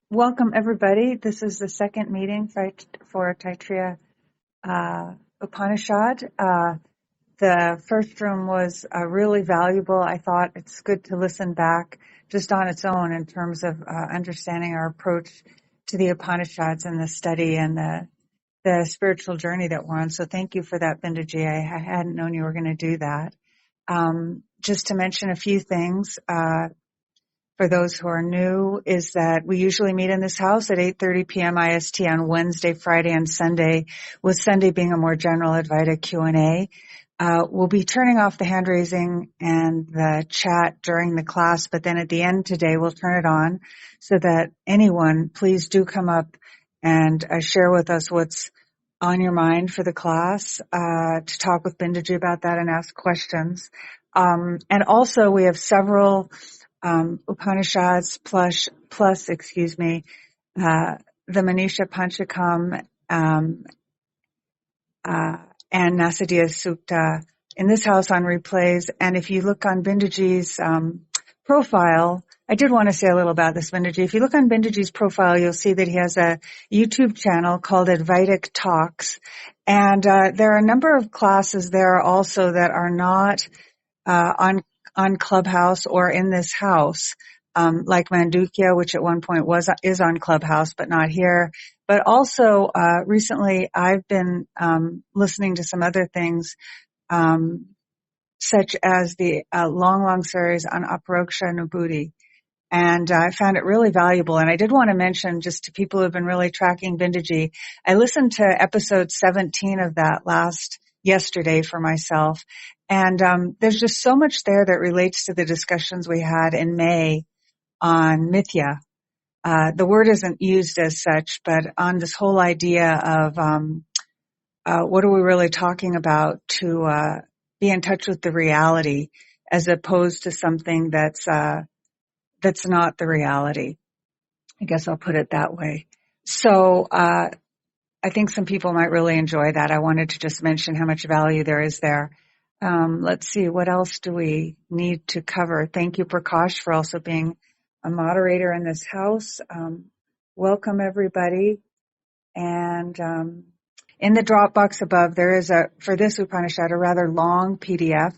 Welcome, everybody. This is the second meeting for Taitareeya Upanishad. The first room was really valuable. I thought it's good to listen back just on its own in terms of understanding our approach to the Upanishads and the study and the spiritual journey that we're on. So thank you for that, Bindaji. I hadn't known you were going to do that. Just to mention a few things, for those who are new, is that we usually meet in this house at 8:30 p.m. IST on Wednesday, Friday, and Sunday, with Sunday being a more general Advaita Q&A. We'll be turning off the hand raising and the chat during the class, but then at the end today, we'll turn it on so that anyone, please do come up and share with us what's on your mind for the class, to talk with Bindaji about that and ask questions. And also we have several Upanishads plus, the Manisha Panchakam, and Nasadiya Sukta in this house on replays. And if you look on Bindaji's profile, I did want to say a little about this, Bindaji. If you look on Bindaji's profile, you'll see that he has a YouTube channel called Advaitic Talks. And there are a number of classes there also that are not on Clubhouse or in this house, like Mandukya, which at one point is on Clubhouse, but not here. But also, recently I've been, listening to some other things, such as the, long series on Aparoksha Nubhuti. And I found it really valuable. And I did want to mention, just to people who have been really tracking Bindaji, I listened to episode 17 of that yesterday for myself. And there's just so much there that relates to the discussions we had in May on Mithya. The word isn't used as such, but on this whole idea of what are we really talking about, to be in touch with the reality as opposed to something that's not the reality. I guess I'll put it that way. So I think some people might really enjoy that. I wanted to just mention how much value there is there. Let's see, what else do we need to cover? Thank you, Prakash, for also being a moderator in this house. Welcome, everybody. And in the Dropbox above, there is for this Upanishad, a rather long PDF.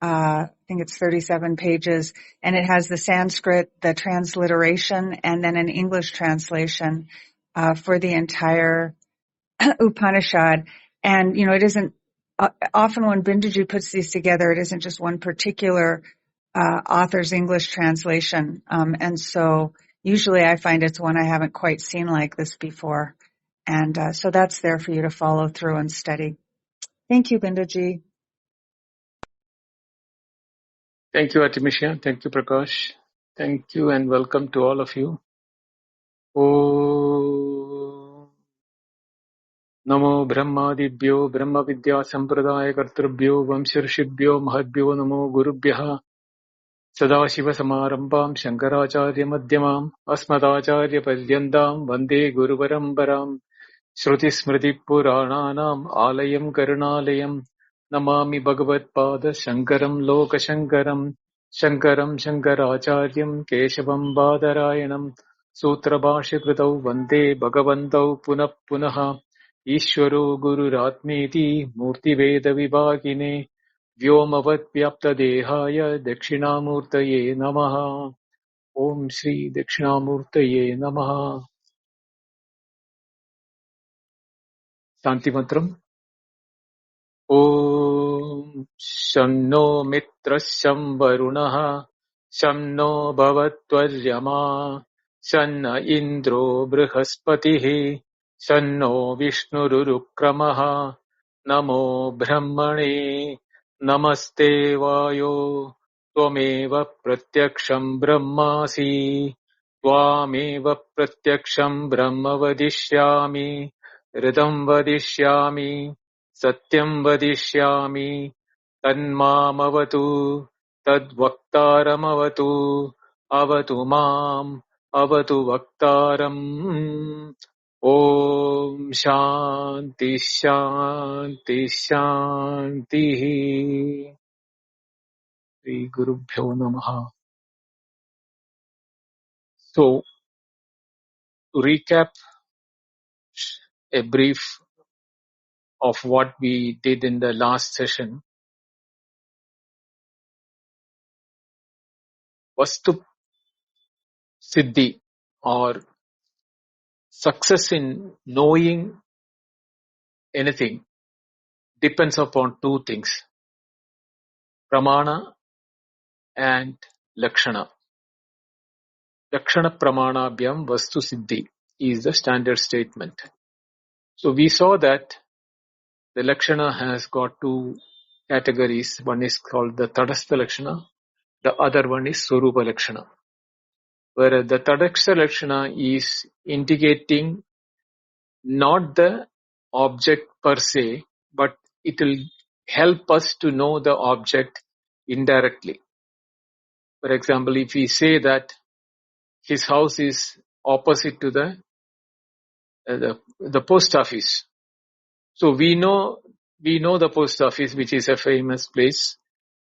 I think it's 37 pages, and it has the Sanskrit, the transliteration, and then an English translation for the entire Upanishad. And, it isn't, often when Bindaji puts these together, it isn't just one particular author's English translation. And so usually I find it's one I haven't quite seen like this before. And so that's there for you to follow through and study. Thank you, Bindaji. Thank you, Artemisia. Thank you, Prakash. Thank you and welcome to all of you. Om Namo Brahmadibhyo Brahma Vidya Sampradaya Kartrubhyo Vamsharshibhyo Mahadbhyo Namo Gurubhyaha Sadashiva Samarambam Shankaracharya Madhyamam Asmadacharya Paryandam Vande Guru Parambaram Shruti Smriti Purananam Alayam Karunalayam Namami Bhagavat Pada Shankaram Loka Shankaram Shankaram Shankaracharyam Keshavam Badarayanam Sutra Bhashya Kritau Vande Bhagavantau Punah Punaha Ishvaro Guru Ratmeti Murti Veda Vibhagine Vyomavad Vyapta Dehaya Dakshinamurtaye Namaha Om Shri Dakshinamurtaye Namaha Santi Mantram Om Shanno Mitra Shamvarunaha Shanno Bhavatvaryama Shanna Indro Brihaspatihi Shanno Vishnurukramaha Namo Brahmane Namaste Vayo Tvameva Pratyaksham Brahmasi Tvameva Pratyaksham Brahma Vadishyami Ridam Vadishyami Satyam vadishyami tanmamavatu tadvaktaramavatu avatu mam avatu vaktaram Om Shanti Shanti Shanti Shri Gurubhyo Namaha. So To recap a brief of what we did in the last session, Vastu Siddhi or success in knowing anything depends upon two things, Pramana and Lakshana. Lakshana Pramanabhyam Vastu Siddhi is the standard statement. So we saw that the Lakshana has got two categories. One is called the Tadastha Lakshana, the other one is Swarupa Lakshana. Whereas the Tadastha Lakshana is indicating not the object per se, but it will help us to know the object indirectly. For example, if we say that his house is opposite to the post office, so we know the post office, which is a famous place,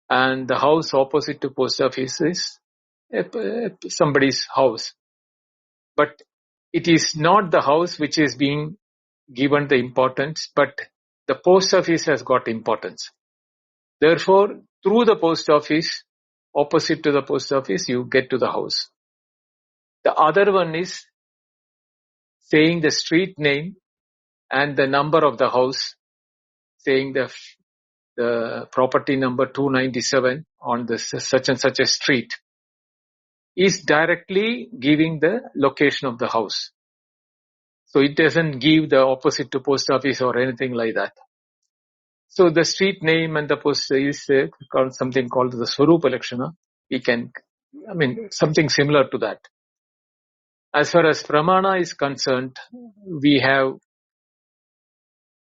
and the house opposite to post office is somebody's house. But it is not the house which is being given the importance, but the post office has got importance. Therefore, through the post office, opposite to the post office, you get to the house. The other one is saying the street name and the number of the house, saying the property number 297 on the such and such a street, is directly giving the location of the house. So it doesn't give the opposite to post office or anything like that. So the street name and the post is called something called the Swarupa Lakshana. Something similar to that. As far as Pramana is concerned, we have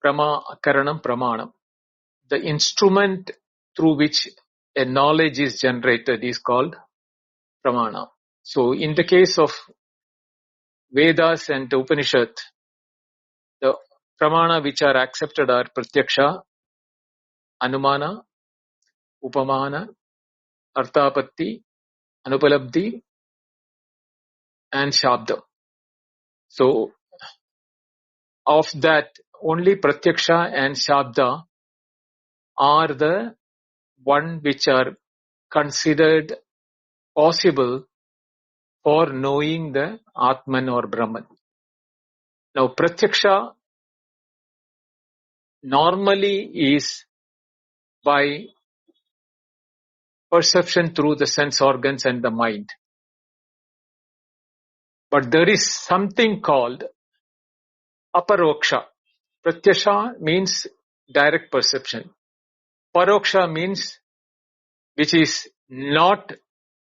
Karanam Pramanam. The instrument through which a knowledge is generated is called Pramana. So in the case of Vedas and Upanishad, the Pramana which are accepted are Pratyaksha, Anumana, Upamana, Arthapatti, Anupalabdhi, and Shabda. So of that, only Pratyaksha and Shabda are the one which are considered possible for knowing the Atman or Brahman. Now, Pratyaksha normally is by perception through the sense organs and the mind. But there is something called Aparoksha. Pratyaksha means direct perception. Paroksha means which is not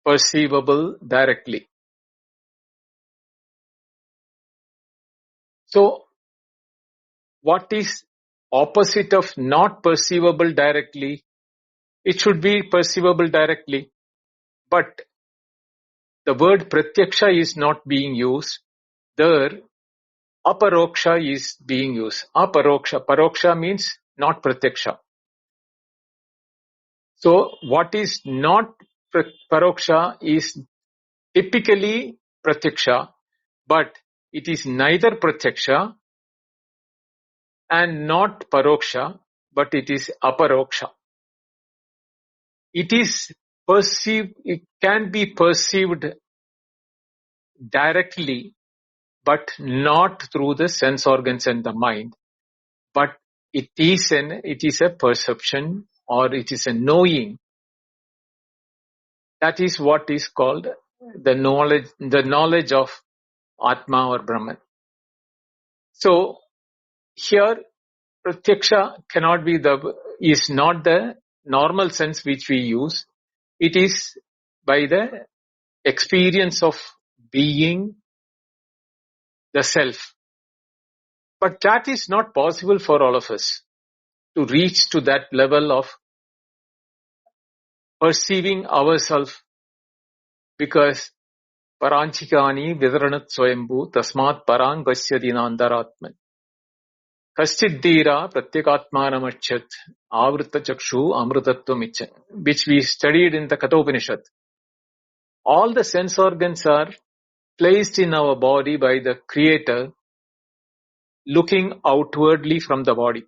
perceivable directly. So, what is opposite of not perceivable directly? It should be perceivable directly, but the word pratyaksha is not being used. There, aparoksha is being used. Aparoksha. Paroksha means not pratyaksha. So, what is not paroksha is typically pratyaksha, but it is neither pratyaksha and not paroksha, but it is aparoksha. It is perceived, it can be perceived directly, but not through the sense organs and the mind. But it is a perception, or it is a knowing. That is what is called the knowledge of Atma or Brahman. So here Pratyaksha is not the normal sense which we use. It is by the experience of being the self. But that is not possible for all of us to reach to that level of perceiving ourselves, because Paranchikani Vidaranat Swayambhu Tasmat Parang Gasyati Nandaratman Kaschidira Pratyakatmanamachat Avrita Chakshu Amrutattvam, which we studied in the Kathopanishad. All the sense organs are placed in our body by the Creator, looking outwardly from the body.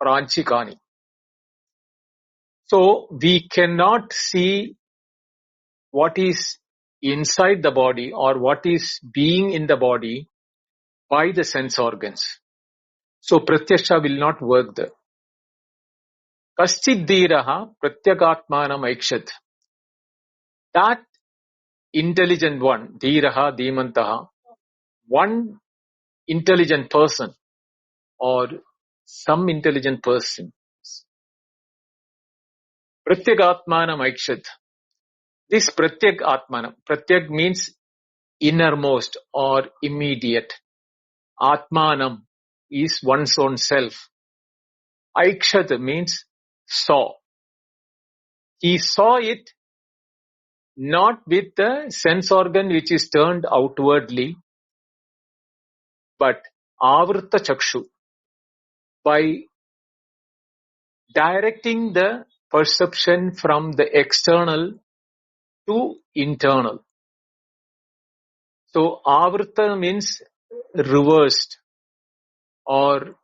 Pranchikani. So we cannot see what is inside the body or what is being in the body by the sense organs. So Pratyaksha will not work there. Kaschid dhiraha pratyakatmanam aikshat. That intelligent one, dhiraha, dhimantaha, one intelligent person or some intelligent person, pratyakatmanam aikshat. This pratyak atmanam, pratyak means innermost or immediate. Atmanam is one's own self. Aikshat means saw. He saw it not with the sense organ which is turned outwardly, but avrta chakshu, by directing the perception from the external to internal. So avrta means reversed or,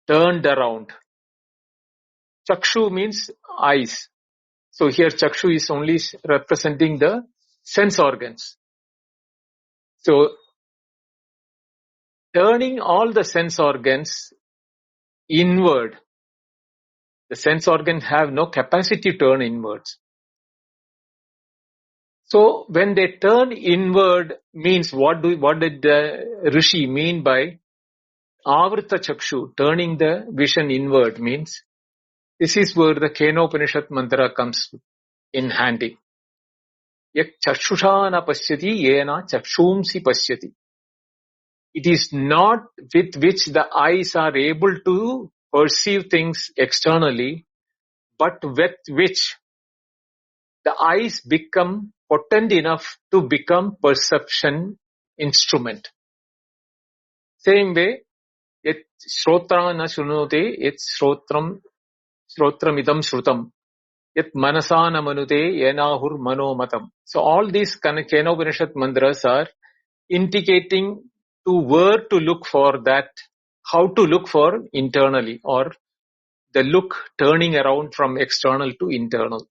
turned around. Chakshu means eyes. So here chakshu is only representing the sense organs. So turning all the sense organs inward. The sense organs have no capacity to turn inwards. So when they turn inward means what did the Rishi mean by Avrita Chakshu, turning the vision inward means? This is where the Kenopanishad mantra comes in handy. Yak chakshushana pasyati yena chakshumsi pasyati. It is not with which the eyes are able to perceive things externally, but with which the eyes become potent enough to become perception instrument. Same way, yet shrotra na shrunote, yet shrotram idam shrutam, yet manasa na manute, yenahur mano matam. So all these Kenopanishad mantras are indicating to where to look for that, how to look for internally, or the look turning around from external to internal.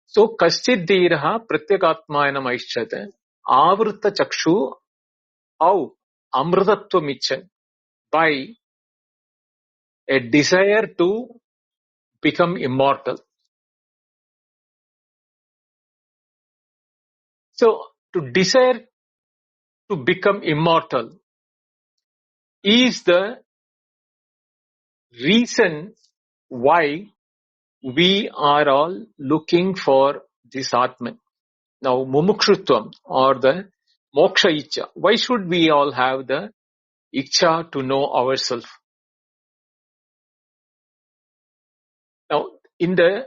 So kaschid dhiraha pratyakatmanam aishchate avrta chakshu au amrtatvam ichan, by a desire to become immortal. So to desire to become immortal is the reason why we are all looking for this Atman. Now, mumukshutvam or the moksha icha. Why should we all have the icha to know ourselves? Now, in the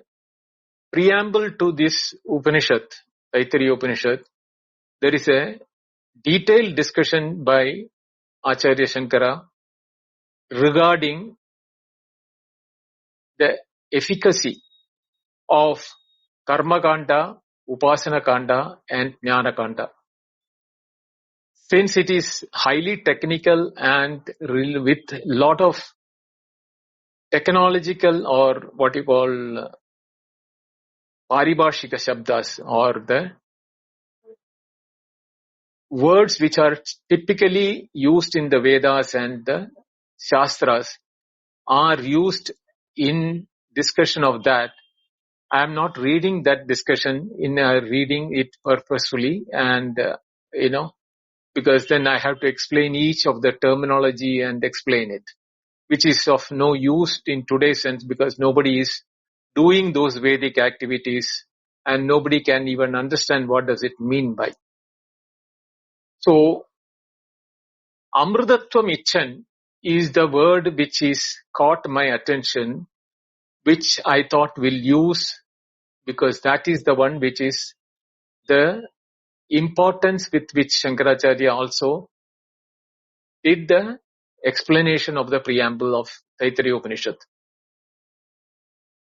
preamble to this Upanishad, Taitareeya Upanishad, there is a detailed discussion by Acharya Shankara regarding the efficacy of Karma Kanda, Upasana Kanda and Jnana Kanda. Since it is highly technical and with lot of technological or what you call paribhashika shabdas, or the words which are typically used in the Vedas and the Shastras are used in discussion of that. I am not reading that discussion in reading it purposefully, and because then I have to explain each of the terminology and explain it, which is of no use in today's sense, because nobody is doing those Vedic activities and nobody can even understand what does it mean by. So, Amrutattvam Ichan is the word which is caught my attention, which I thought will use, because that is the one which is the importance with which Shankaracharya also did the explanation of the preamble of Taitareeya Upanishad.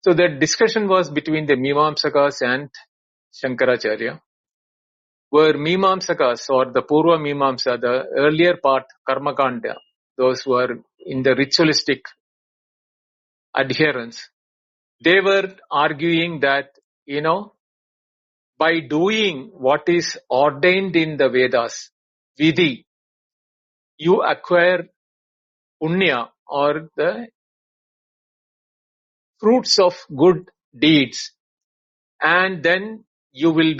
So the discussion was between the Mimamsakas and Shankaracharya. were Mimamsakas or the Purva Mimamsa, the earlier part, Karma Kanda, those who are in the ritualistic adherence, they were arguing that, by doing what is ordained in the Vedas, Vidhi, you acquire punya or the fruits of good deeds, and then you will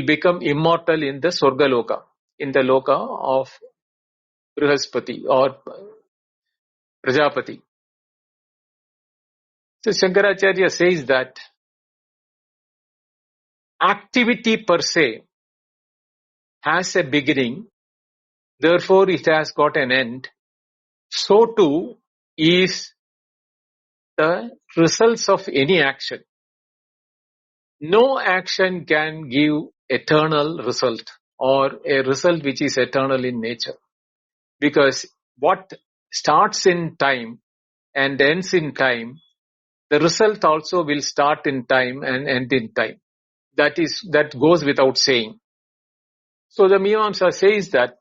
become immortal in the Swargaloka, in the Loka of Brihaspati or Prajapati. So Shankaracharya says that activity per se has a beginning, therefore it has got an end. So too is the results of any action. No action can give eternal result or a result which is eternal in nature. Because what starts in time and ends in time, the result also will start in time and end in time. That goes without saying. So the Mimamsa says that,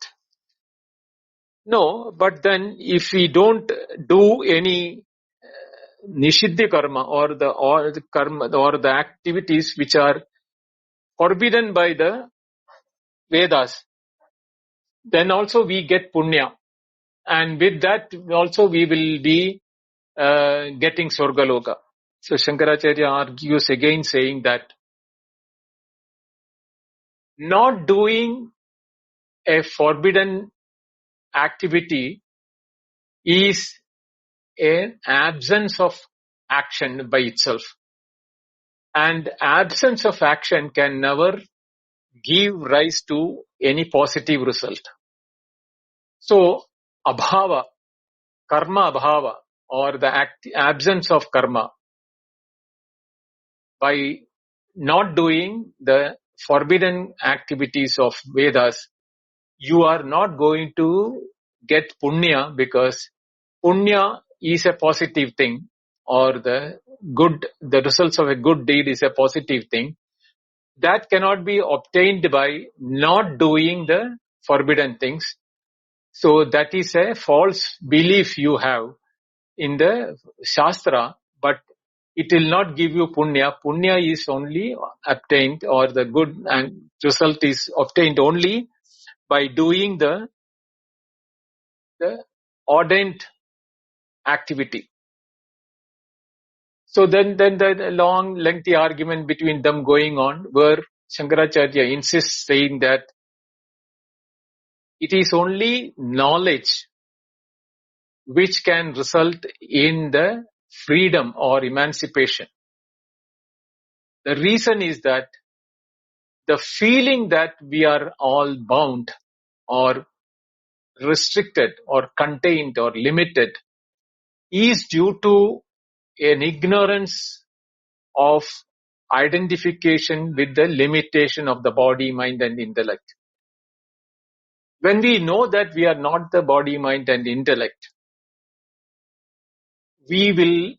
no, but then if we don't do any Nishiddha karma or the karma or the activities which are forbidden by the Vedas, then also we get punya, and with that also we will be getting Swargaloka. So Shankaracharya argues again saying that not doing a forbidden activity is an absence of action by itself. And absence of action can never give rise to any positive result. So, abhava, karma abhava, or the absence of karma, by not doing the forbidden activities of Vedas, you are not going to get punya, because punya is a positive thing, or the results of a good deed is a positive thing. That cannot be obtained by not doing the forbidden things. So that is a false belief you have in the Shastra, but it will not give you punya. Punya is only obtained, or the good and result is obtained only by doing the ordained activity. So then the long, lengthy argument between them going on, where Shankaracharya insists saying that it is only knowledge which can result in the freedom or emancipation. The reason is that the feeling that we are all bound or restricted or contained or limited is due to an ignorance of identification with the limitation of the body, mind and intellect. When we know that we are not the body, mind and intellect, we will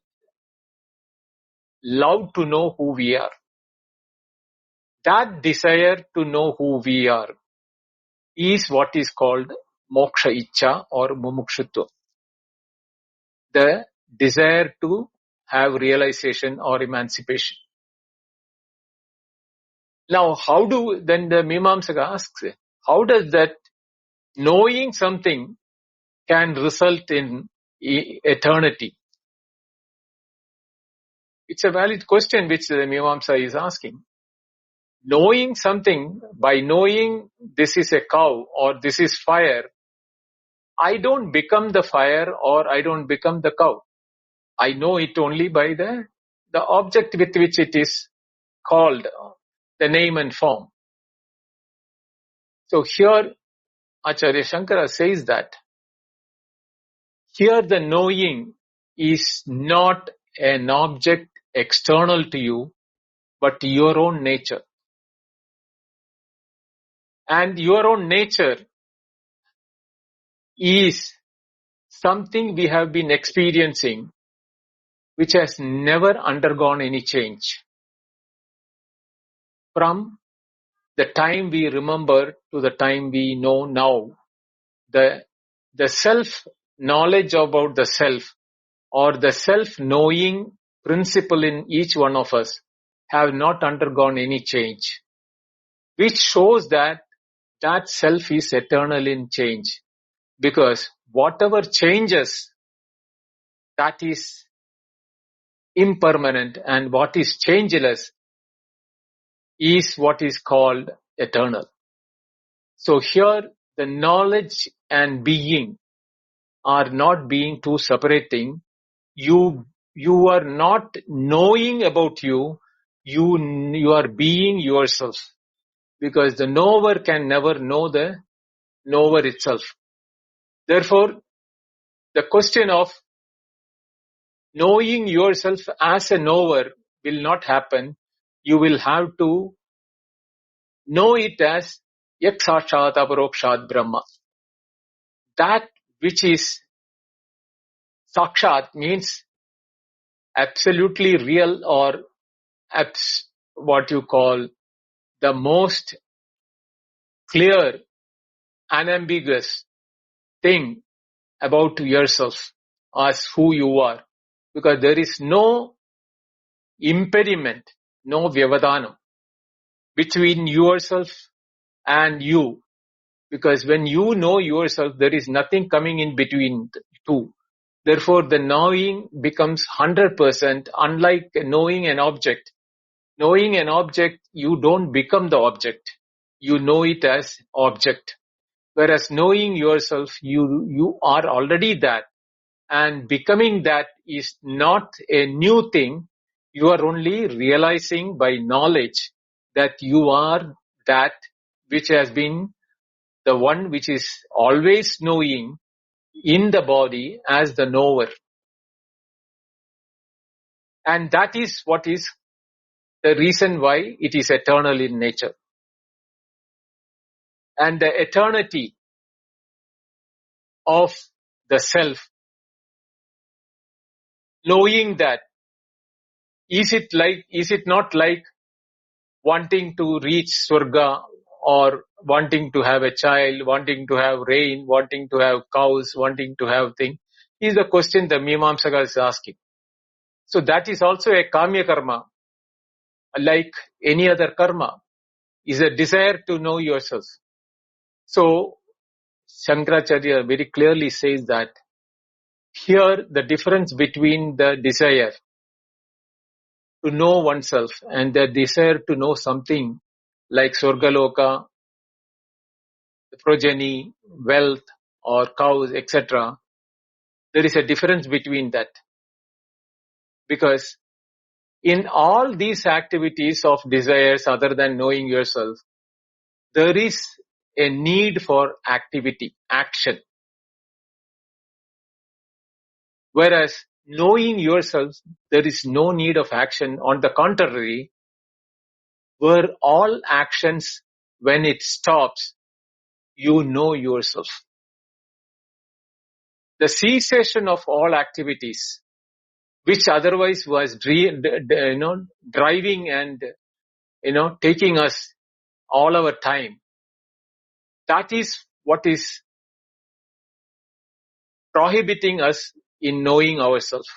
love to know who we are. That desire to know who we are is what is called moksha ichcha or mumukshutva. The desire to have realization or emancipation. Now, then the Mimamsaka asks, how does that knowing something can result in eternity? It's a valid question which the Mimamsa is asking. Knowing something, by knowing this is a cow or this is fire, I don't become the fire or I don't become the cow. I know it only by the object with which it is called, the name and form. So here Acharya Shankara says that here the knowing is not an object external to you, but your own nature. And your own nature is something we have been experiencing which has never undergone any change. From the time we remember to the time we know now, the self-knowledge about the self or the self-knowing principle in each one of us have not undergone any change, which shows that self is eternal in change, because whatever changes, that is impermanent, and what is changeless is what is called eternal. So here the knowledge and being are not being two separating. You are not knowing about you, you are being yourself, because the knower can never know the knower itself. Therefore, the question of knowing yourself as a knower will not happen. You will have to know it as Yak Sakshat Aparokshat Brahma. That which is Sakshat means absolutely real, or what you call the most clear, unambiguous thing about yourself as who you are. Because there is no impediment, no vyavadhanam between yourself and you. Because when you know yourself, there is nothing coming in between the two. Therefore, the knowing becomes 100%, unlike knowing an object. Knowing an object, you don't become the object. You know it as object. Whereas knowing yourself, you are already that. And becoming that is not a new thing. You are only realizing by knowledge that you are that which has been the one which is always knowing in the body as the knower. And that is what is the reason why it is eternal in nature. And the eternity of the self, knowing that, is it not like wanting to reach Swarga, or wanting to have a child, wanting to have rain, wanting to have cows, wanting to have things? Is the question the Mimamsaka is asking. So that is also a Kamya karma, like any other karma, is a desire to know yourself. So Shankaracharya very clearly says that here the difference between the desire to know oneself and the desire to know something like Swargaloka, progeny, wealth, or cows, etc., there is a difference between that. Because in all these activities of desires other than knowing yourself, there is a need for activity, action. Whereas knowing yourself, there is no need of action. On the contrary, where all actions, when it stops, you know yourself. The cessation of all activities, which otherwise was driving and taking us all our time, that is what is prohibiting us in knowing ourselves.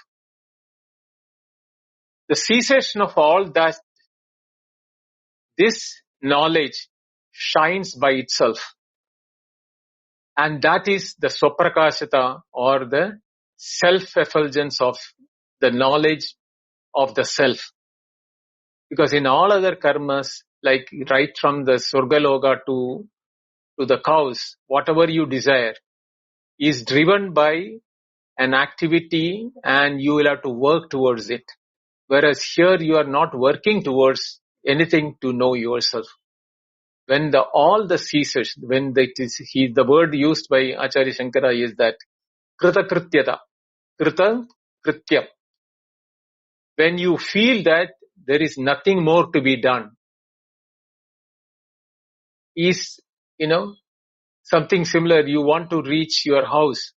The cessation of all that, this knowledge shines by itself. And that is the Swaprakashata, or the self-effulgence of the knowledge of the self. Because in all other karmas, like right from the Surgaloka to the cows, whatever you desire is driven by an activity, and you will have to work towards it. Whereas here you are not working towards anything to know yourself. When all the ceases, when the word used by Acharya Shankara is that krita krityata, krita krityam. When you feel that there is nothing more to be done, is something similar. You want to reach your house,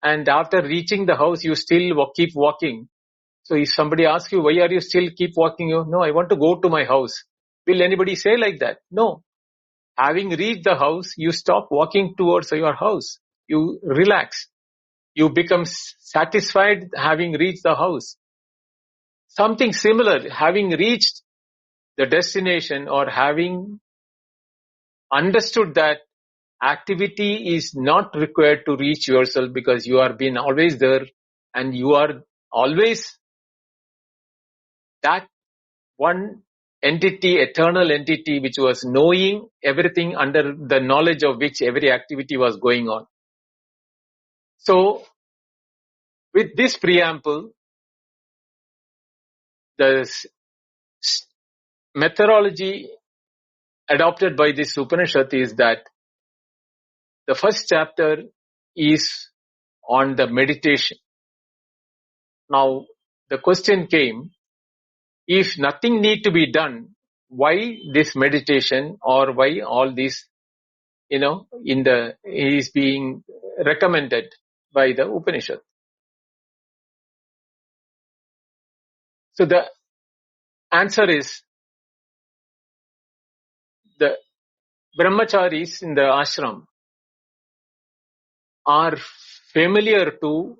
and after reaching the house, you still keep walking. So if somebody asks you, why are you still keep walking? No, I want to go to my house. Will anybody say like that? No. Having reached the house, you stop walking towards your house. You relax. You become satisfied having reached the house. Something similar, having reached the destination or having understood that activity is not required to reach yourself because you are been always there and you are always that one entity, eternal entity, which was knowing everything under the knowledge of which every activity was going on. So, with this preamble, the methodology adopted by this Upanishad is that the first chapter is on the meditation. Now, the question came, if nothing need to be done, why this meditation or why all this, is being recommended by the Upanishad? So the answer is, the brahmacharis in the ashram are familiar to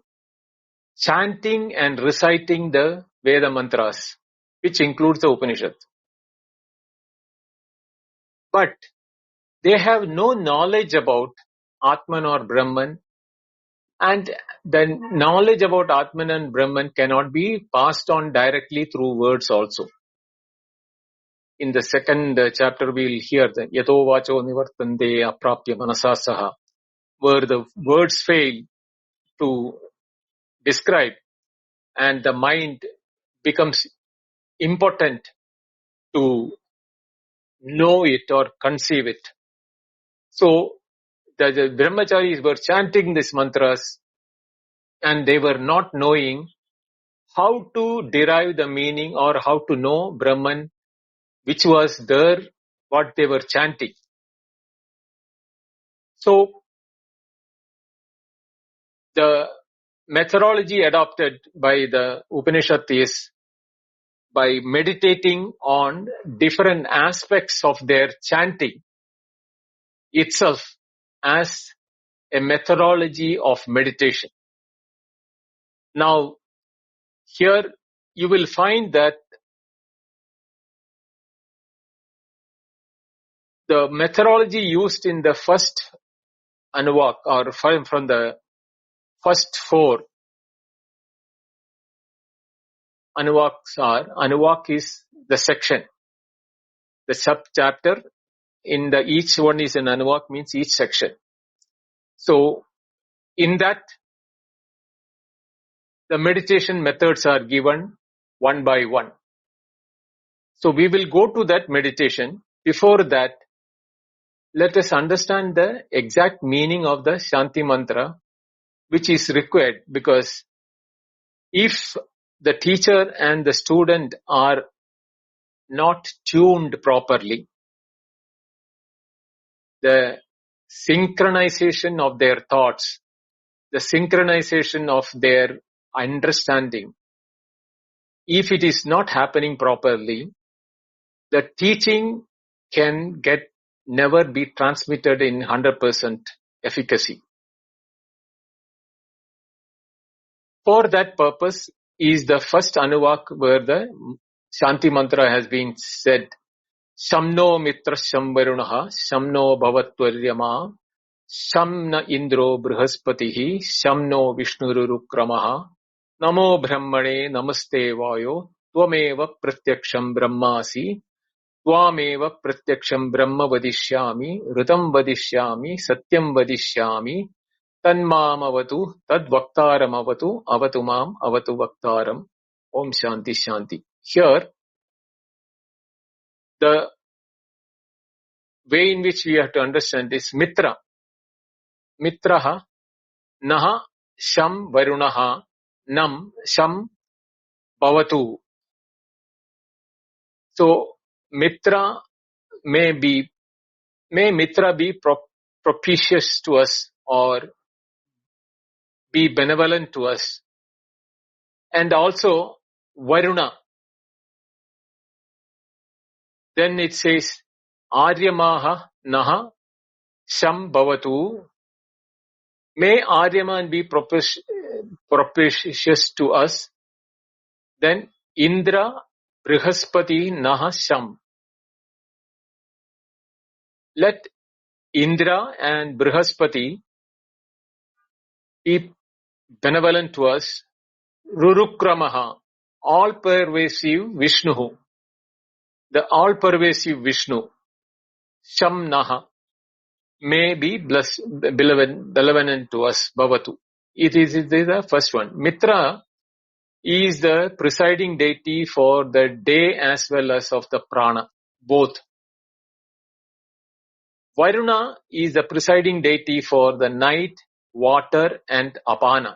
chanting and reciting the Veda mantras, which includes the Upanishad. But they have no knowledge about Atman or Brahman, and the knowledge about Atman and Brahman cannot be passed on directly through words also. In the second chapter, we will hear the Yato Vacho Nivartande Aprapya Manasasaha, where the words fail to describe and the mind becomes impotent to know it or conceive it. So the brahmacharis were chanting these mantras and they were not knowing how to derive the meaning or how to know Brahman, which was there, what they were chanting. So the methodology adopted by the Upanishad is by meditating on different aspects of their chanting itself as a methodology of meditation. Now, here you will find that the methodology used in the first Anuvak, or from the first four Anuvaks are, Anuvak is the section, the sub-chapter, each one is an Anuvak, means each section. So, in that, the meditation methods are given one by one. So, we will go to that meditation. Before that, let us understand the exact meaning of the Shanti mantra, which is required, because if the teacher and the student are not tuned properly, the synchronization of their thoughts, the synchronization of their understanding, if it is not happening properly, the teaching can never be transmitted in 100% efficacy. For that purpose is the first Anuvak where the Shanti mantra has been said. Shamno mitra shamvarunaha, shamno bhavatvaryama, shamna indro brihaspatihi, shamno vishnurukramaha, namo brahmane namaste vayo, tvameva pratyaksham brahmasi, tvameva pratyaksham brahma vadishyami, ritam vadishyami, satyam vadishyami, tanmam avatu, tad vaktaram avatu, avatu mam, avatu vaktaram. Om Shanti Shanti. Here, the way in which we have to understand is mitra. Mitraha, naha, sham, varunaha, nam, sham, bhavatu. So, mitra may mitra be propitious to us or be benevolent to us. And also, varuna. Then it says, Aryamaha naha sham bhavatu. May Aryaman be propitious to us. Then Indra Brihaspati naha sham. Let Indra and Brihaspati be benevolent to us. Rurukramaha, all-pervasive Vishnu, the all-pervasive Vishnu, Shamnaha, may be benevolent to us, Bhavatu. It is the first one. Mitra is the presiding deity for the day as well as of the prana, both. Varuna is the presiding deity for the night, water and apana.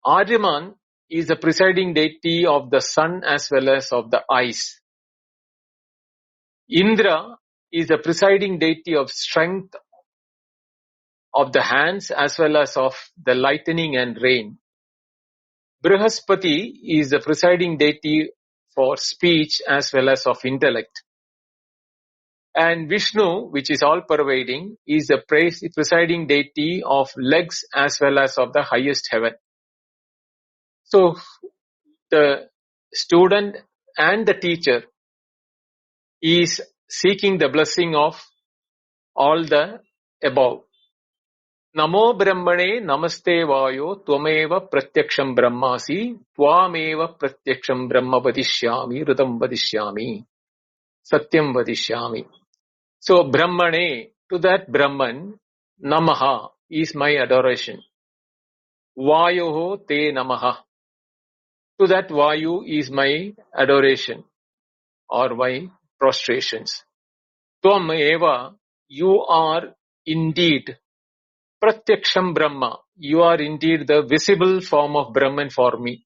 Aryaman is the presiding deity of the sun as well as of the eyes. Indra is the presiding deity of strength of the hands as well as of the lightning and rain. Brihaspati is the presiding deity for speech as well as of intellect. And Vishnu, which is all-pervading, is the presiding deity of legs as well as of the highest heaven. So, the student and the teacher is seeking the blessing of all the above. Namo Brahmane Namaste Vayo Tvameva Pratyaksham Brahmasi Tvameva Pratyaksham Brahma Vadishyami Ridam Vadishyami Satyam Vadishyami. So Brahmane, to that Brahman, Namaha is my adoration. Vayoho Te Namaha. To that Vayu is my adoration or my prostrations. Tvam eva, you are indeed Pratyaksham Brahma. You are indeed the visible form of Brahman for me.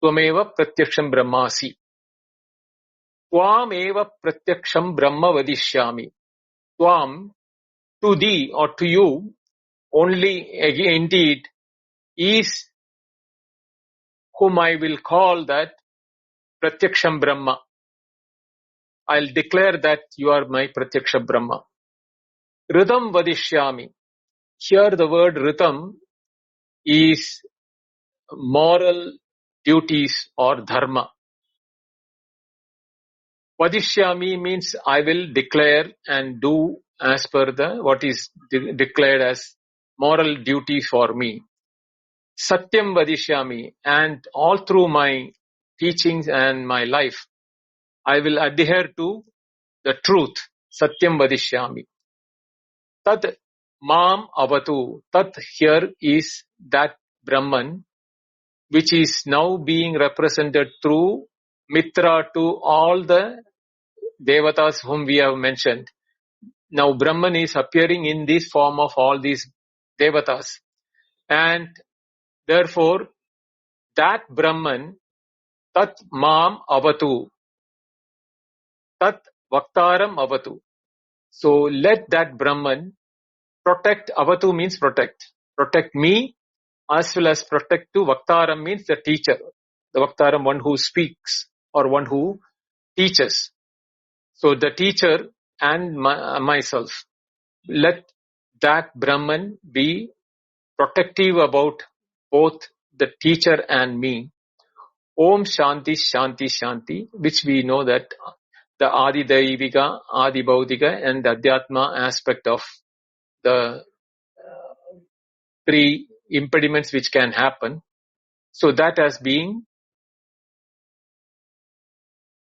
Tvameva Pratyaksham Brahmasi. Tvameva Pratyaksham Brahma Vadishyami. Tvam, to thee or to you, only again indeed is whom I will call that Pratyaksham Brahma. I'll declare that you are my Pratyaksha Brahma. Ridam Vadishyami. Here the word Ridam is moral duties or dharma. Vadishyami means I will declare and do as per the what is declared as moral duty for me. Satyam Vadishyami, and all through my teachings and my life, I will adhere to the truth. Satyam Vadishyami. Tat Mam Avatu. Tat here is that Brahman which is now being represented through Mitra to all the Devatas whom we have mentioned. Now Brahman is appearing in this form of all these Devatas. And therefore, that Brahman, Tat Mam Avatu, Tat Vaktaram Avatu. So let that Brahman protect, Avatu means protect. Protect me as well as protect to Vaktaram means the teacher. The Vaktaram, one who speaks or one who teaches. So the teacher and myself, let that Brahman be protective about both the teacher and me. Om Shanti Shanti Shanti, which we know that the Adi Daivika, Adi Bhaudika and the Adhyatma aspect of the three impediments which can happen. So that has been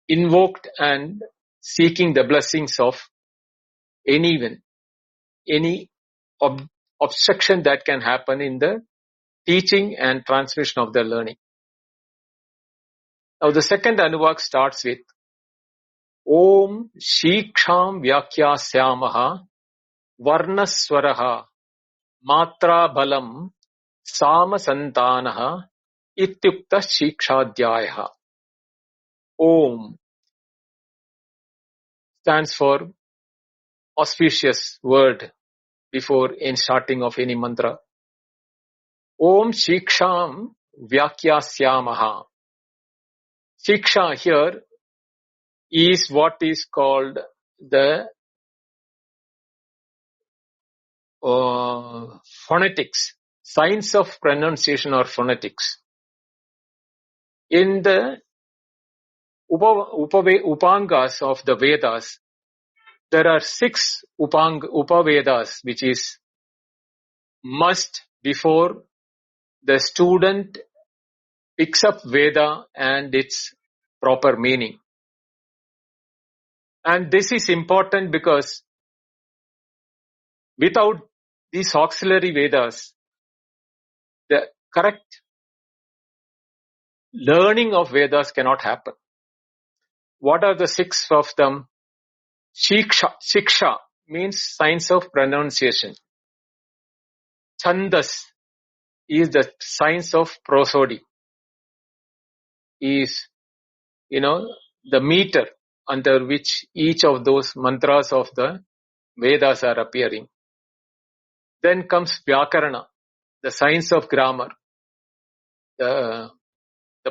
invoked and seeking the blessings of anyone, any obstruction that can happen in the teaching and transmission of the learning. Now the second Anuvak starts with Om Shiksham Vyakyasyamaha Varnaswaraha Matra Balam Sama Santanaha Ityukta Shikshadhyayaha. Om stands for auspicious word before in starting of any mantra. Om Shiksham Vyakyasyamaha. Siksha here is what is called the phonetics, science of pronunciation or phonetics. In the Upangas of the Vedas, there are 6 Upavedas which is must before the student picks up Veda and its proper meaning. And this is important because without these auxiliary Vedas, the correct learning of Vedas cannot happen. What are the 6 of them? Siksha means science of pronunciation. Chandas is the science of prosody. Is, the meter under which each of those mantras of the Vedas are appearing. Then comes Vyakarana, the science of grammar, the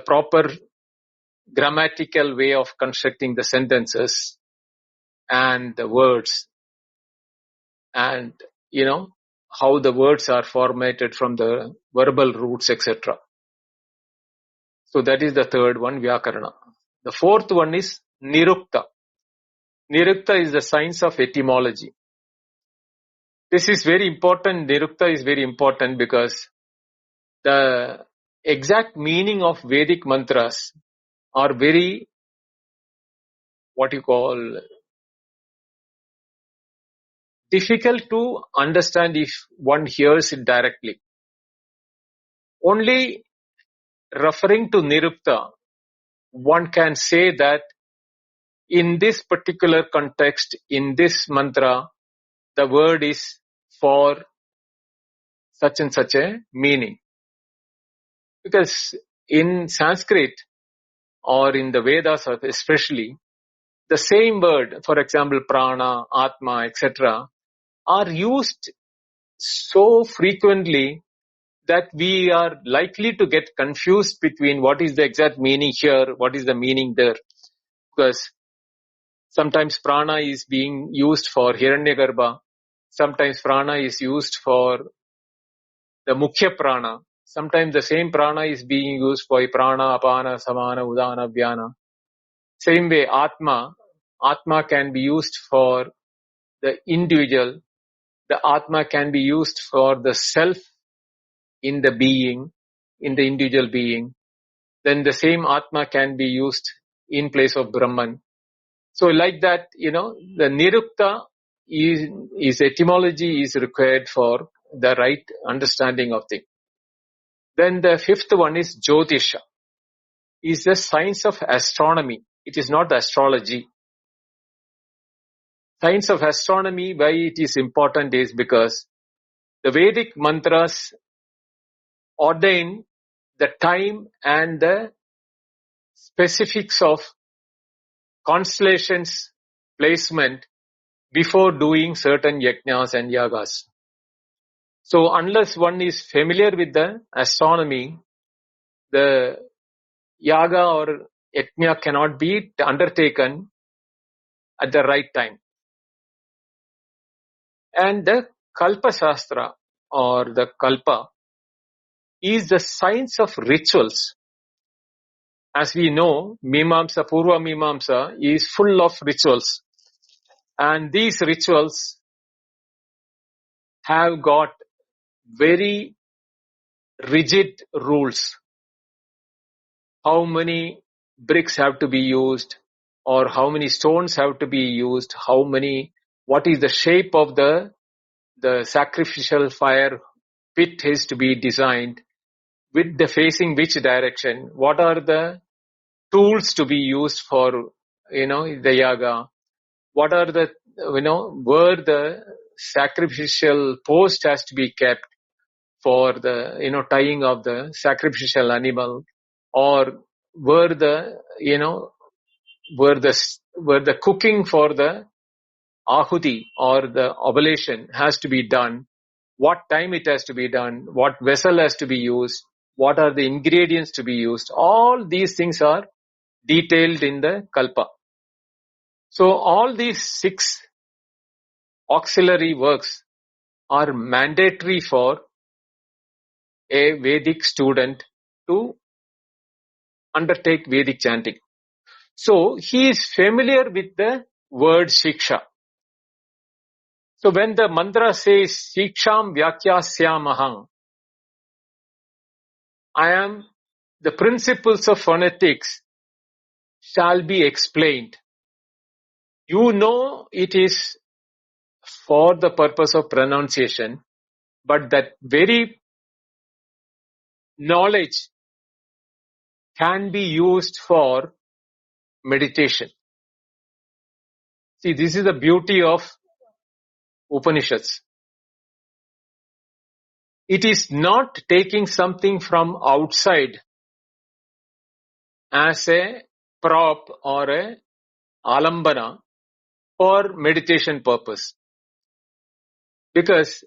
proper grammatical way of constructing the sentences and the words, and how the words are formatted from the verbal roots, etc. So that is the third one, Vyakarana. The fourth one is Nirukta. Nirukta is the science of etymology. This is very important. Nirukta is very important because the exact meaning of Vedic mantras are very, difficult to understand if one hears it directly. Only referring to Nirukta, one can say that in this particular context, in this mantra, the word is for such and such a meaning. Because in Sanskrit or in the Vedas especially, the same word, for example, prana, atma, etc., are used so frequently that we are likely to get confused between what is the exact meaning here, what is the meaning there. Because sometimes prana is being used for Hiranyagarbha, sometimes prana is used for the Mukhya prana, sometimes the same prana is being used for prana, apana, samana, udana, vyana. Same way, atma can be used for the individual, the atma can be used for the self in the being, in the individual being. Then the same atma can be used in place of Brahman. So like that, the Nirukta is etymology is required for the right understanding of things. Then the fifth one is Jyotisha, is the science of astronomy. It is not astrology. Science of astronomy, why it is important is because the Vedic mantras ordain the time and the specifics of constellations placement before doing certain yajnas and yagas. So unless one is familiar with the astronomy, the yaga or yajna cannot be undertaken at the right time. And the Kalpa Shastra or the Kalpa is the science of rituals. As we know, Mimamsa, Purva Mimamsa is full of rituals. And these rituals have got very rigid rules. How many bricks have to be used, or how many stones have to be used, what is the shape of the sacrificial fire pit is to be designed, with the facing which direction, what are the tools to be used for, the yaga, what are the, where the sacrificial post has to be kept for the, tying of the sacrificial animal, or where the, where the cooking for the ahuti or the oblation has to be done, what time it has to be done, what vessel has to be used, what are the ingredients to be used. All these things are detailed in the Kalpa. So all these 6 auxiliary works are mandatory for a Vedic student to undertake Vedic chanting. So he is familiar with the word Siksha. So when the mantra says Siksham Vyakyasyamaham, the principles of phonetics shall be explained. You know it is for the purpose of pronunciation, but that very knowledge can be used for meditation. See, this is the beauty of Upanishads. It is not taking something from outside as a prop or a alambana for meditation purpose. Because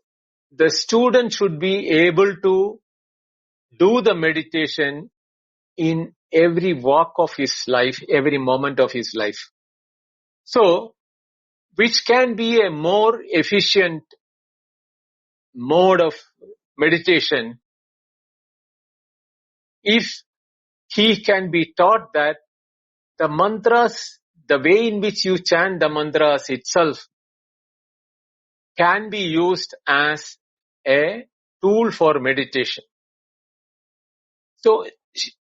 the student should be able to do the meditation in every walk of his life, every moment of his life. So, which can be a more efficient mode of meditation if he can be taught that the mantras, the way in which you chant the mantras itself can be used as a tool for meditation. So,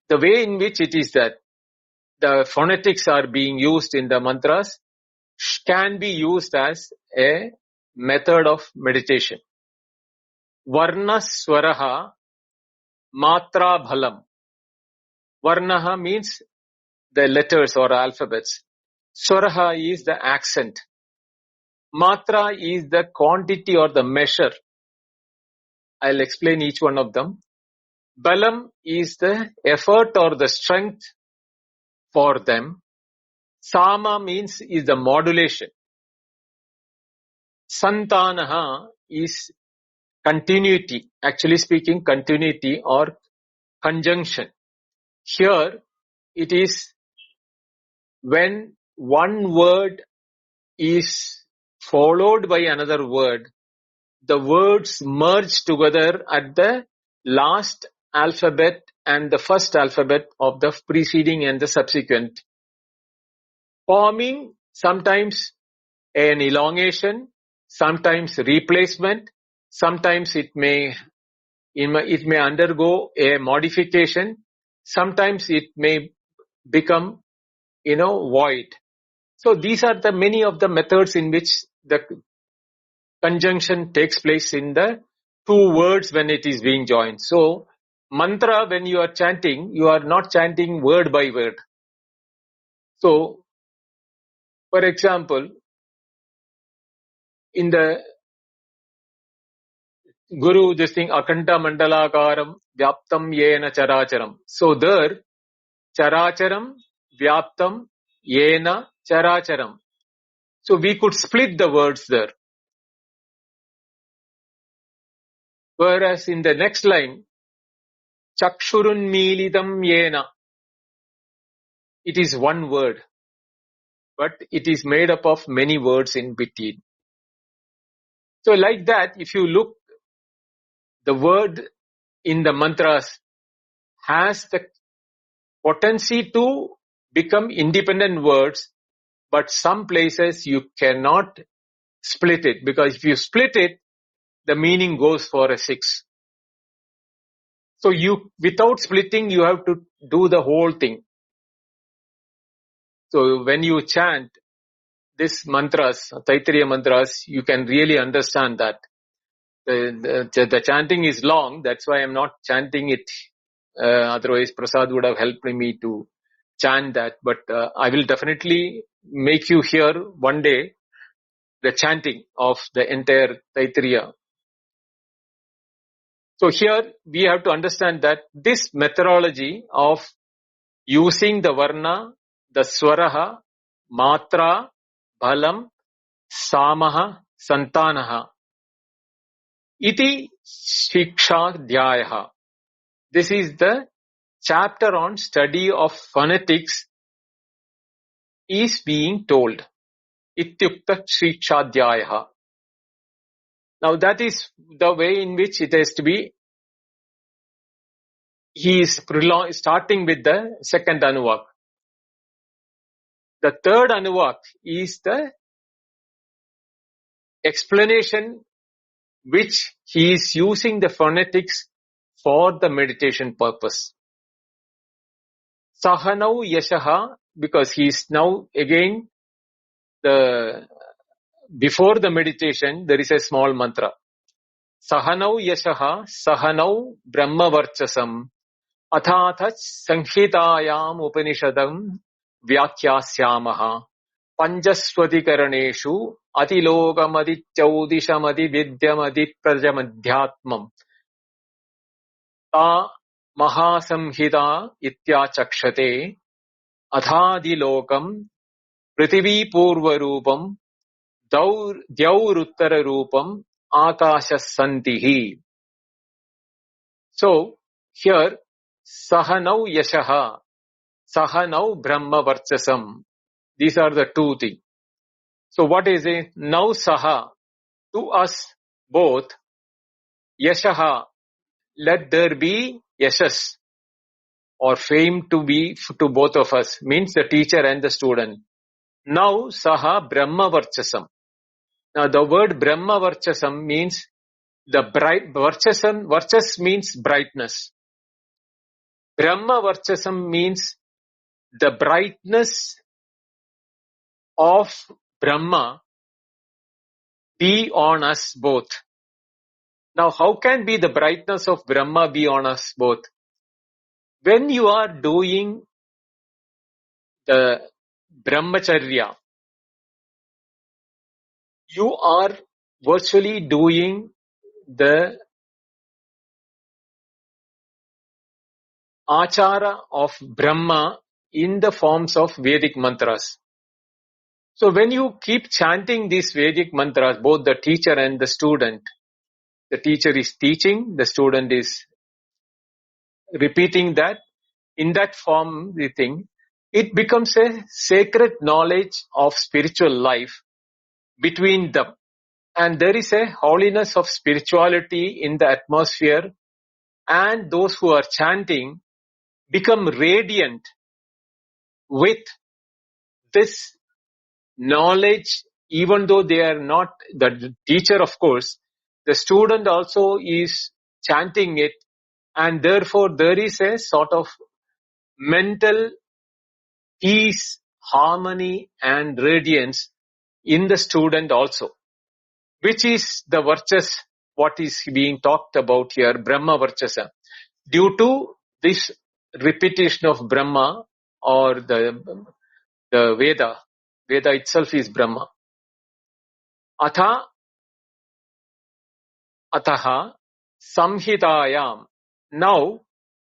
the way in which it is that the phonetics are being used in the mantras can be used as a method of meditation. Varna swaraha matra bhalam. Varnaha means the letters or alphabets. Swaraha is the accent. Matra is the quantity or the measure. I'll explain each one of them. Balam is the effort or the strength for them. Sama means is the modulation. Santanaha is continuity. Actually speaking, continuity or conjunction. Here, it is when one word is followed by another word, the words merge together at the last alphabet and the first alphabet of the preceding and the subsequent, forming sometimes an elongation, sometimes replacement, sometimes it may undergo a modification, sometimes it may become, void. So these are the many of the methods in which the conjunction takes place in the two words when it is being joined. So mantra, when you are chanting, you are not chanting word by word. So, for example, in the Guru, this thing, Akanta Mandalakaram, Vyaptam Yena Characharam. So there, Characharam, Vyaptam, Yena, Characharam. So we could split the words there. Whereas in the next line, Chakshurun Milidam Yena, it is one word, but it is made up of many words in between. So like that, if you look, the word in the mantras has the potency to become independent words, but some places you cannot split it, because if you split it, the meaning goes for a 6. So without splitting, you have to do the whole thing. So when you chant this mantras, Taitareeya mantras, you can really understand that. The chanting is long, that's why I'm not chanting it. Otherwise, Prasad would have helped me to chant that. But I will definitely make you hear one day the chanting of the entire Taitareeya. So here we have to understand that this methodology of using the varna, the swaraha, matra, balam, samaha, santanaha, iti shiksha dhyayaha. This is the chapter on study of phonetics is being told. Ityukta Sikshadhyayaha. Now that is the way in which it has to be. He is starting with the second Anuvak. The third Anuvak is the explanation which he is using the phonetics for the meditation purpose. Sahanau Yashaha, because he is now again before the meditation there is a small mantra. Sahanau Yashaha, Sahanau Brahmavarchasam, Athathach Sanghitayam Upanishadam Vyakyasyamaha, Panjaswadikaraneshu, Atilokamadityaudishamadi Vidyamadi Prajamadhyatmam, Ta Mahasamhita Ityachakshate, Athadilokam, Prithivi Purvarupam, Dyaurutara Rupam, Akashasantihi. So, here, Sahanau Yashaha, Sahanau Brahma Varchasam. These are the two things. So what is it? Now Saha, to us both, Yashaha, let there be Yashas, or fame to be to both of us, means the teacher and the student. Now Saha Brahma Varchasam. Now the word Brahma Varchasam means the bright, Varchas means brightness. Brahma Varchasam means the brightness of Brahma be on us both. Now how can be the brightness of Brahma be on us both? When you are doing the Brahmacharya, you are virtually doing the Achara of Brahma in the forms of Vedic mantras. So when you keep chanting these Vedic mantras, both the teacher and the student, the teacher is teaching, the student is repeating that, in that form, the thing, it becomes a sacred knowledge of spiritual life between them. And there is a holiness of spirituality in the atmosphere, and those who are chanting become radiant with this knowledge, even though they are not the teacher, of course, the student also is chanting it, and therefore there is a sort of mental peace, harmony and radiance in the student also, which is the virtues, what is being talked about here, Brahma Varchasa. Due to this repetition of Brahma, or the Veda itself is Brahma. Ataha Samhitayam. Now,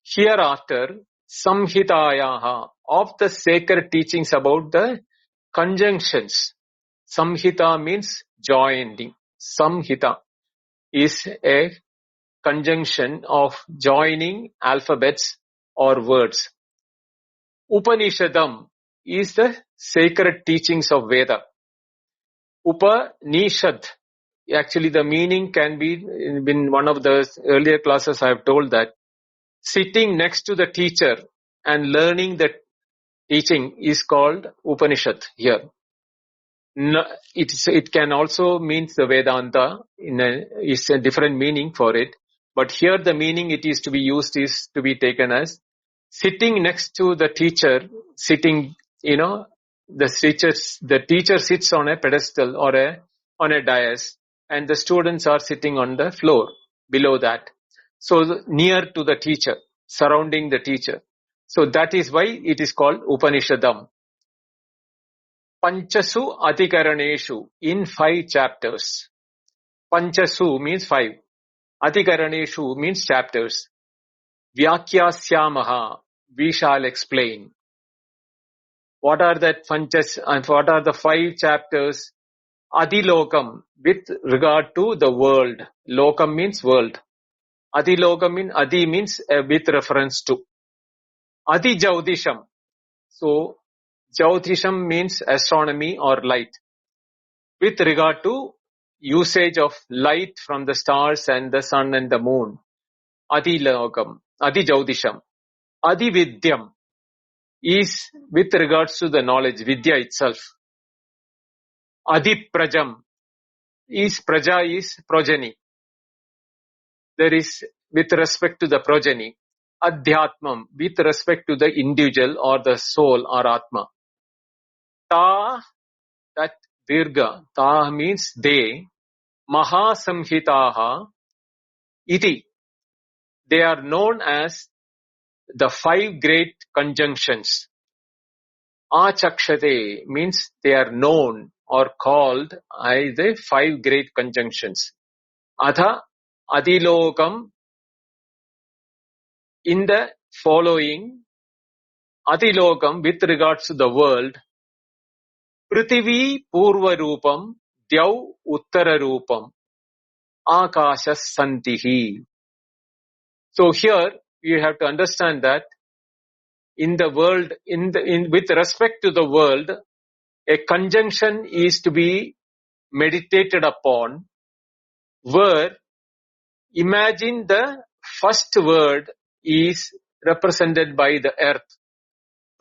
hereafter, Samhitayaha, of the sacred teachings about the conjunctions. Samhita means joining. Samhita is a conjunction of joining alphabets or words. Upanishadam is the sacred teachings of Veda. Upanishad, actually the meaning can be, in one of the earlier classes I have told that, sitting next to the teacher and learning the teaching is called Upanishad here. No, it can also mean the Vedanta, is a different meaning for it. But here the meaning it is to be used is to be taken as sitting next to the teacher, sitting, the teacher sits on a pedestal or on a dais, and the students are sitting on the floor below that. So near to the teacher, surrounding the teacher. So that is why it is called Upanishadam. Panchasu Adhikaraneshu, in 5 chapters. Panchasu means 5. Adhikaraneshu means chapters. Vyakyasyamaha, we shall explain. What are that panchas and what are the 5 chapters? Adilokam, with regard to the world. Lokam means world. Adilokam means, Adi means with reference to. Adi Jaudisham. So, Jyotisham means astronomy or light. With regard to usage of light from the stars and the sun and the moon. Adilokam, Adijyotisham. Adividyam is with regards to the knowledge, Vidya itself. Adiprajam is Praja is progeny. There is with respect to the progeny. Adhyatmam with respect to the individual or the soul or Atma. Ta, that Dirga, Ta means they. Mahasamhitaha iti. They are known as the 5 great conjunctions. Achakshate means they are known or called as the 5 great conjunctions. Atha adilokam, in the following, adilokam with regards to the world, Prithvi purva rupam, Dyav uttara rupam, Akasha santihi. So here you have to understand that in the world, with respect to the world, a conjunction is to be meditated upon, where imagine the first word is represented by the earth.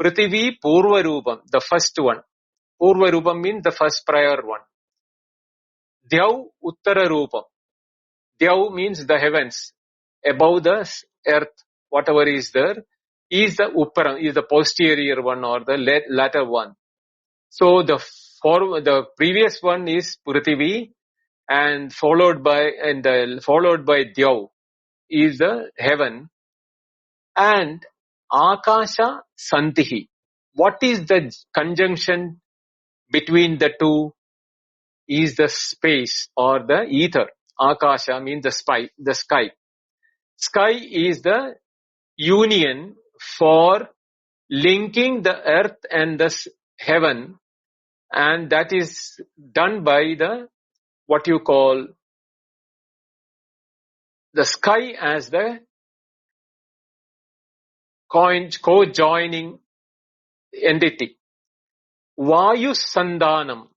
Prithvi Purva Rupam, the first one. Purva Rupam means the first prior one. Dyav Uttara Rupam. Dyav means the heavens. Above the earth, whatever is there, is the Upparam, is the posterior one or the latter one. So the previous one is Prithvi, and followed by Dyav is the heaven, and Akasha Santihi. What is the conjunction between the two? Is the space or the ether. Akasha means the sky. Sky is the union for linking the earth and the heaven, and that is done by the what you call the sky as the co-joining entity. Vayu Sandhanam.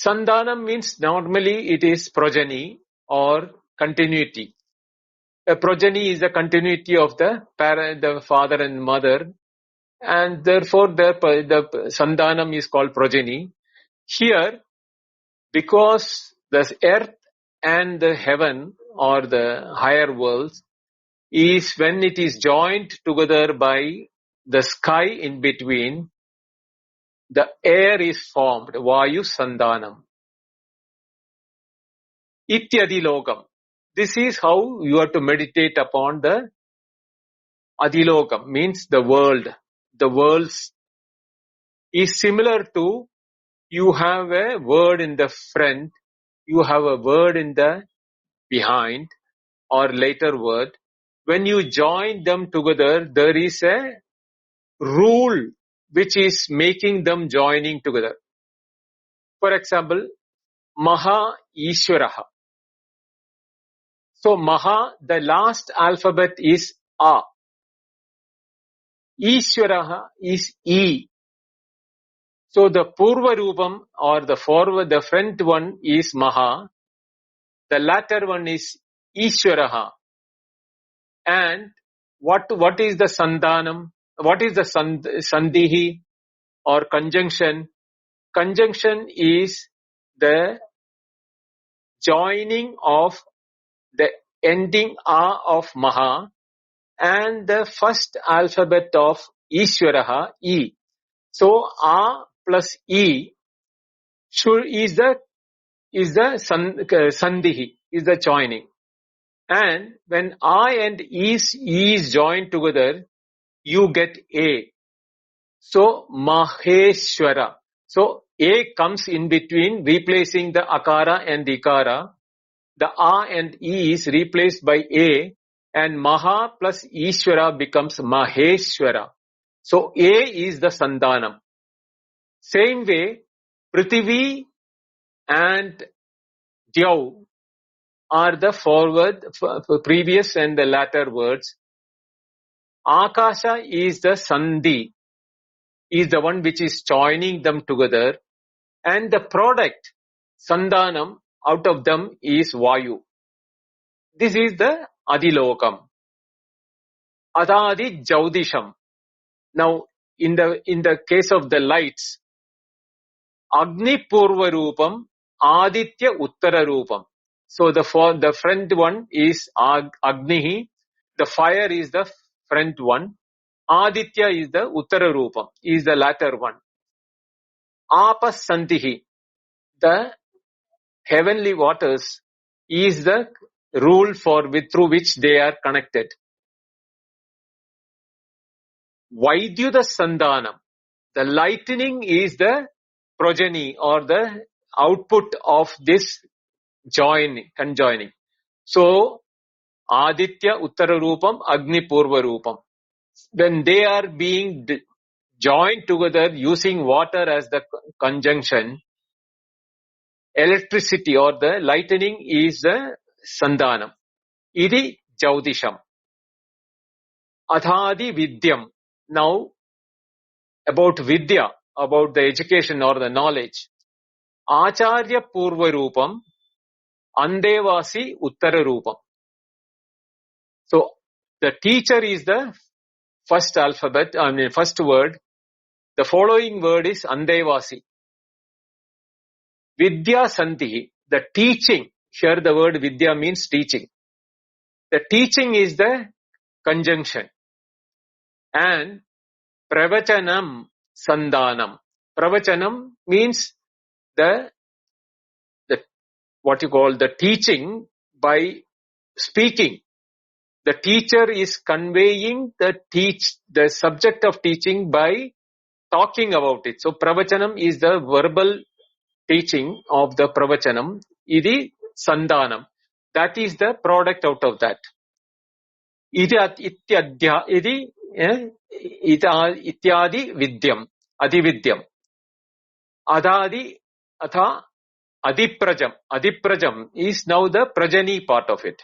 Sandhanam means normally it is progeny or continuity. A progeny is the continuity of the parent, the father and mother, and therefore the Sandhanam is called progeny. Here, because the earth and the heaven or the higher worlds is when it is joined together by the sky in between, the air is formed. Vayu Sandhanam. Ityadilokam. This is how you have to meditate upon the Adilokam, means the world. The world is similar to you have a word in the front, you have a word in the behind or later word. When you join them together, there is a rule which is making them joining together. For example, Maha Ishwaraha. So Maha, the last alphabet is A. Ishwaraha is E. So the Purva Rupam or the front one is Maha. The latter one is Ishwaraha. And what is the Sandhanam? What is the Sandhihi or conjunction? Conjunction is the joining of the ending A of Maha and the first alphabet of Ishwaraha, E. So A plus E is the Sandhihi, is the joining. And when I and E is joined together, you get A. So Maheshwara. So A comes in between, replacing the Akara and Ikara. The A and E is replaced by A, and Maha plus Ishwara becomes Maheshwara. So A is the Sandhanam. Same way, Prithvi and Dyav are the previous and the latter words. Akasha is the Sandhi. is the one which is joining them together, and the product, Sandanam, out of them is Vayu. This is the Adilokam. Adadi Jaudisham. Now, in the case of the lights, Agni Purva Rupam, Aditya Uttara Rupam. So the front one is Agnihi, the fire is the front one, Aditya is the Uttara Rupam, is the latter one. Apas Santihi, the heavenly waters, is the rule through which they are connected. Vaidyuta Sandanam, the lightning is the progeny or the output of this conjoining. So, Aditya Uttara Rupam, Agni Purva Rupam. When they are being joined together using water as the conjunction, electricity or the lightning is the Sandanam. Idi Jaudisham. Adhadi Vidyam. Now, about Vidya, about the education or the knowledge. Acharya Purva Rupam, Andevasi Uttara Rupam. So, the teacher is the first alphabet, first word. The following word is Andevasi. Vidya Santihi, the teaching. Here the word Vidya means teaching. The teaching is the conjunction. And Pravachanam Sandanam. Pravachanam means the what you call the teaching by speaking. The teacher is conveying the subject of teaching by talking about it. So Pravachanam is the verbal teaching of the Pravachanam. Idi Sandanam. That is the product out of that. Ityadi Vidyam. Adividyam. Adadi Atha Adiprajam. Adiprajam is now the progeny part of it.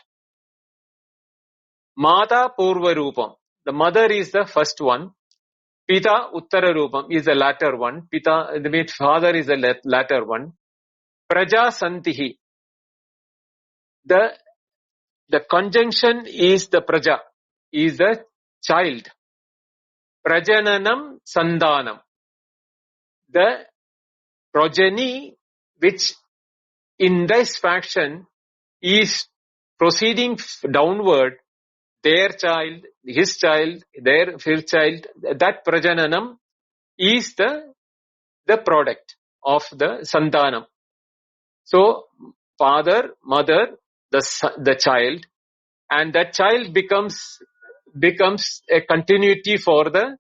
Mata Purva Rupam. The mother is the first one. Pita Uttara Rupam is the latter one. Pita, the means father is the latter one. Praja Santihi. The conjunction is the praja, is the child. Prajananam Sandanam. The progeny which in this fashion is proceeding downward, their child, his child, their child, that prajananam is the product of the Sandanam. So, father, mother, the child, and that child becomes a continuity for the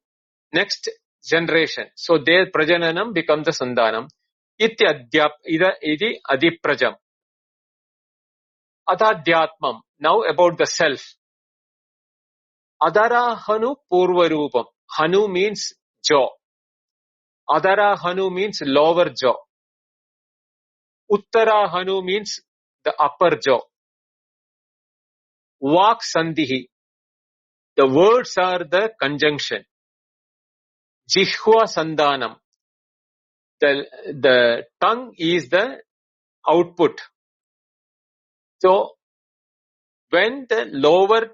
next generation. So, their prajananam becomes the Sandanam. Idi Adiprajam. Adadhyatmam. Now about the self. Adara Hanu Purva Rupam. Hanu means jaw. Adara Hanu means lower jaw. Uttara Hanu means the upper jaw. Vak Sandhihi. The words are the conjunction. Jihva Sandanam. The tongue is the output. So, when the lower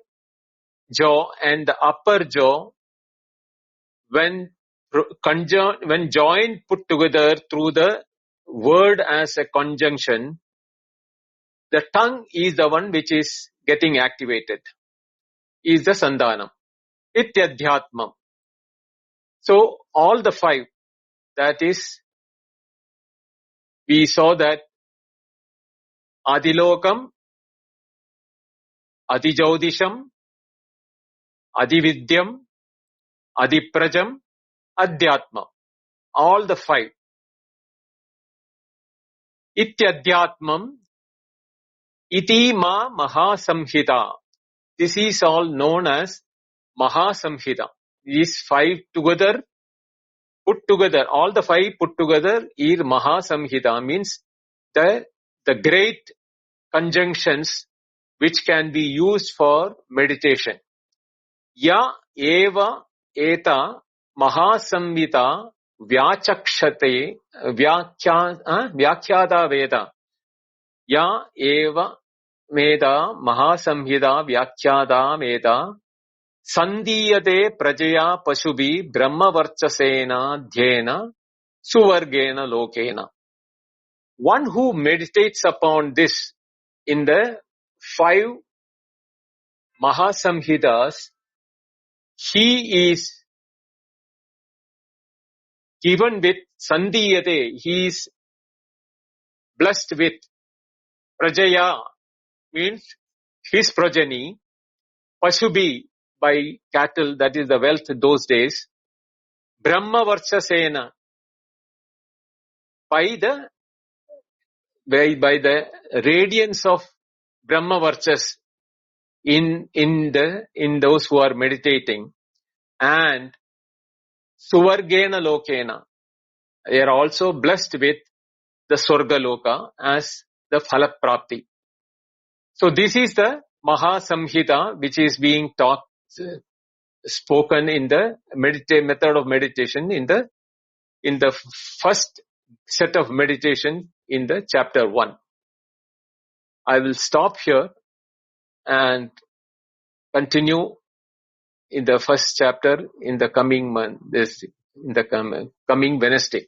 jaw and the upper jaw, when joined, put together through the word as a conjunction, the tongue is the one which is getting activated, is the Sandanam. Ityadhyatmam. So, all the five, that is, we saw that Adilokam, Adijaudisham, Adividyam, Adiprajam, Adhyatma. All the five. Ityadhyatmam, Iti Ma Mahasamhita. This is all known as Mahasamhita. These five together, put together, all the five put together is Mahasamhita, means the great conjunctions which can be used for meditation. Ya eva eta Mahasamhita Vyachakshate Vyakhyata Veda Ya Eva Veda Mahasamhita Vyakhyata Veda Sandiyate Prajaya Pashubi Brahmavarchasena Dhyena Suvargena Lokena. One who meditates upon this in the 5 Mahasamhitas, he is given with Sandiyate, he is blessed with Prajaya, means his progeny, Pashubi, by cattle, that is the wealth those days, Brahmavarchasena, by the radiance of Brahmavarchas in those who are meditating, and Suvargena Lokena, they are also blessed with the Swarga Loka as the Phalaprapti. So this is the Mahasamhita which is being taught, spoken in the method of meditation in the first set of meditation in the chapter 1. I will stop here and continue in the first chapter in the coming month, in the coming Wednesday.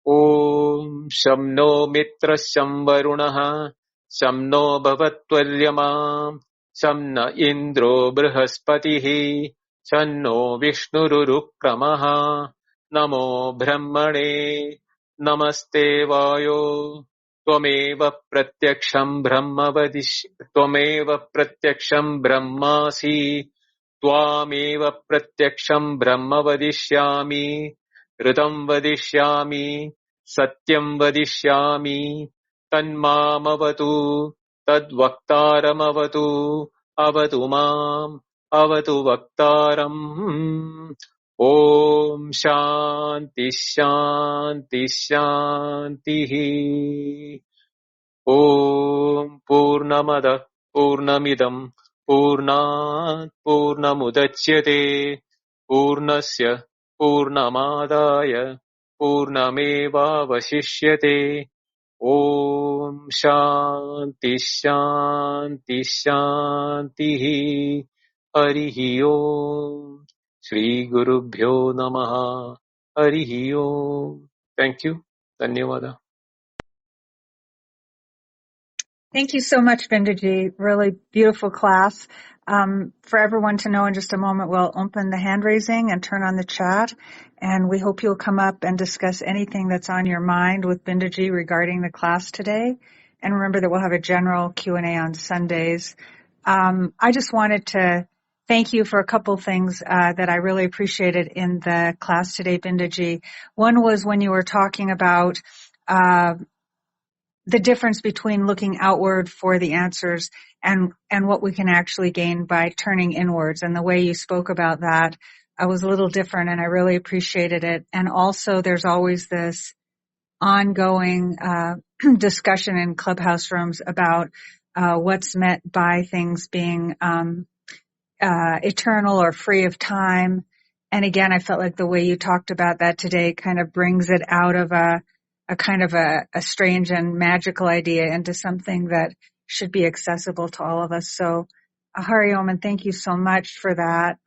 Om Sham No Mitra Sham Varunaha Sham No Bhavatvaryama Sham Na Indro Brihaspatihi Sham No Vishnurukramaha Namo Brahmane Namaste Vayo Tvameva Pratyaksham Brahmasi Tvameva Pratyaksham Brahma Vadishyami Ritam Vadishyami Satyam Vadishyami Tanmamavatu Tadvaktaramavatu Avatu Mam Avatu Vaktaram. Om Shanti Shanti Shanti. Om Purnamada Purnamidam Purnat Purnamudachyate Purnasya Purnamadaya Purnameva Vasishyate. Om Shanti Shanti Shanti. Harihi Om. Shri Gurubhyo Namaha. Harihi Om. Thank you. Dhanyavada. Thank you so much, Bindaji. Really beautiful class. For everyone to know, in just a moment, we'll open the hand raising and turn on the chat. And we hope you'll come up and discuss anything that's on your mind with Bindaji regarding the class today. And remember that we'll have a general Q&A on Sundays. I just wanted to thank you for a couple things that I really appreciated in the class today, Bindaji. One was when you were talking about the difference between looking outward for the answers and what we can actually gain by turning inwards. And the way you spoke about that was a little different, and I really appreciated it. And also there's always this ongoing discussion in clubhouse rooms about what's meant by things being eternal or free of time. And again, I felt like the way you talked about that today kind of brings it out of a kind of a strange and magical idea into something that should be accessible to all of us. So, Hari Om, and thank you so much for that.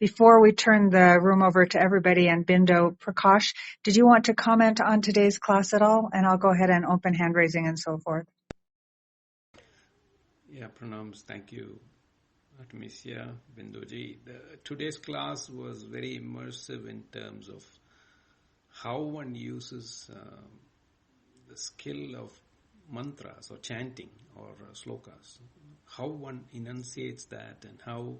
Before we turn the room over to everybody and Bindo, Prakash, did you want to comment on today's class at all? And I'll go ahead and open hand raising and so forth. Yeah, pranams. Thank you, Artemisia, Bindoji. Today's class was very immersive in terms of how one uses the skill of mantras or chanting or slokas, how one enunciates that, and how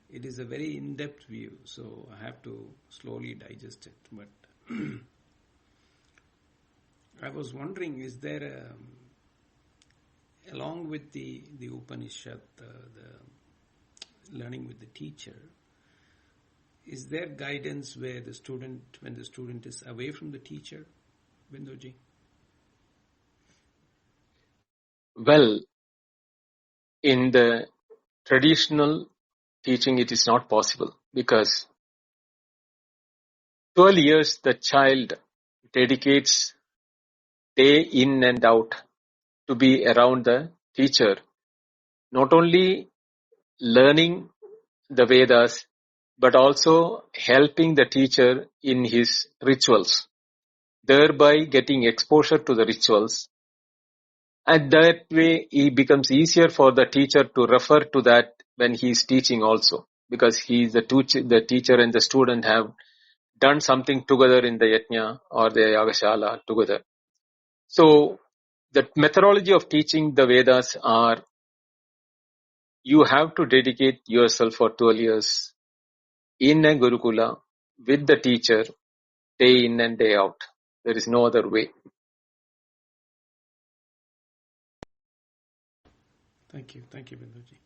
it is a very in-depth view. So I have to slowly digest it. But I was wondering, is there along with the Upanishad, the learning with the teacher, is there guidance where when the student is away from the teacher, Bindoji? Well, in the traditional teaching it is not possible, because 12 years the child dedicates day in and out to be around the teacher, not only learning the Vedas, but also helping the teacher in his rituals, thereby getting exposure to the rituals. And that way it becomes easier for the teacher to refer to that when he is teaching also, because he is the teacher and the student have done something together in the yajna or the yagashala together. So the methodology of teaching the Vedas are, you have to dedicate yourself for 12 years in a Gurukula with the teacher, day in and day out. There is no other way. Thank you, Binduji.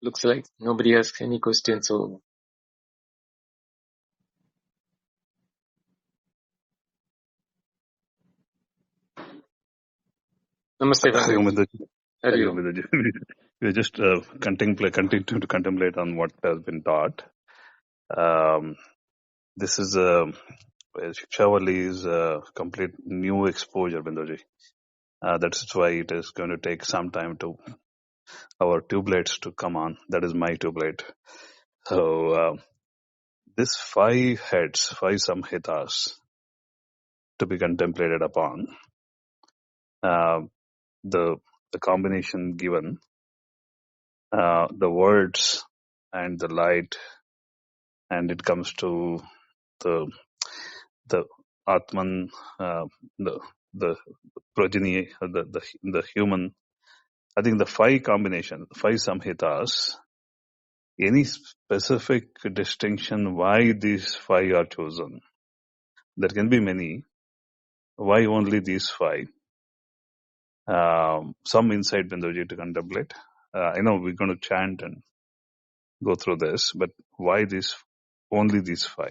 Looks like nobody has any questions. So, Namaste, Hari Om Venkatesh. Vidya. Hari Hari Om Om. Vidya. We just continue to contemplate on what has been taught. This is Siksha Valli is a complete new exposure, Binduji. That's why it is going to take some time to our tubelates to come on. That is my tubelate. So this 5 heads, 5 samhitas to be contemplated upon. The combination given, the words and the light, and it comes to the Atman, the the progeny, the human. I think the 5 combination, 5 samhitas. Any specific distinction why these 5 are chosen? There can be many. Why only these 5? Some insight, Binduji, to contemplate. I know we're going to chant and go through this, but why only these 5?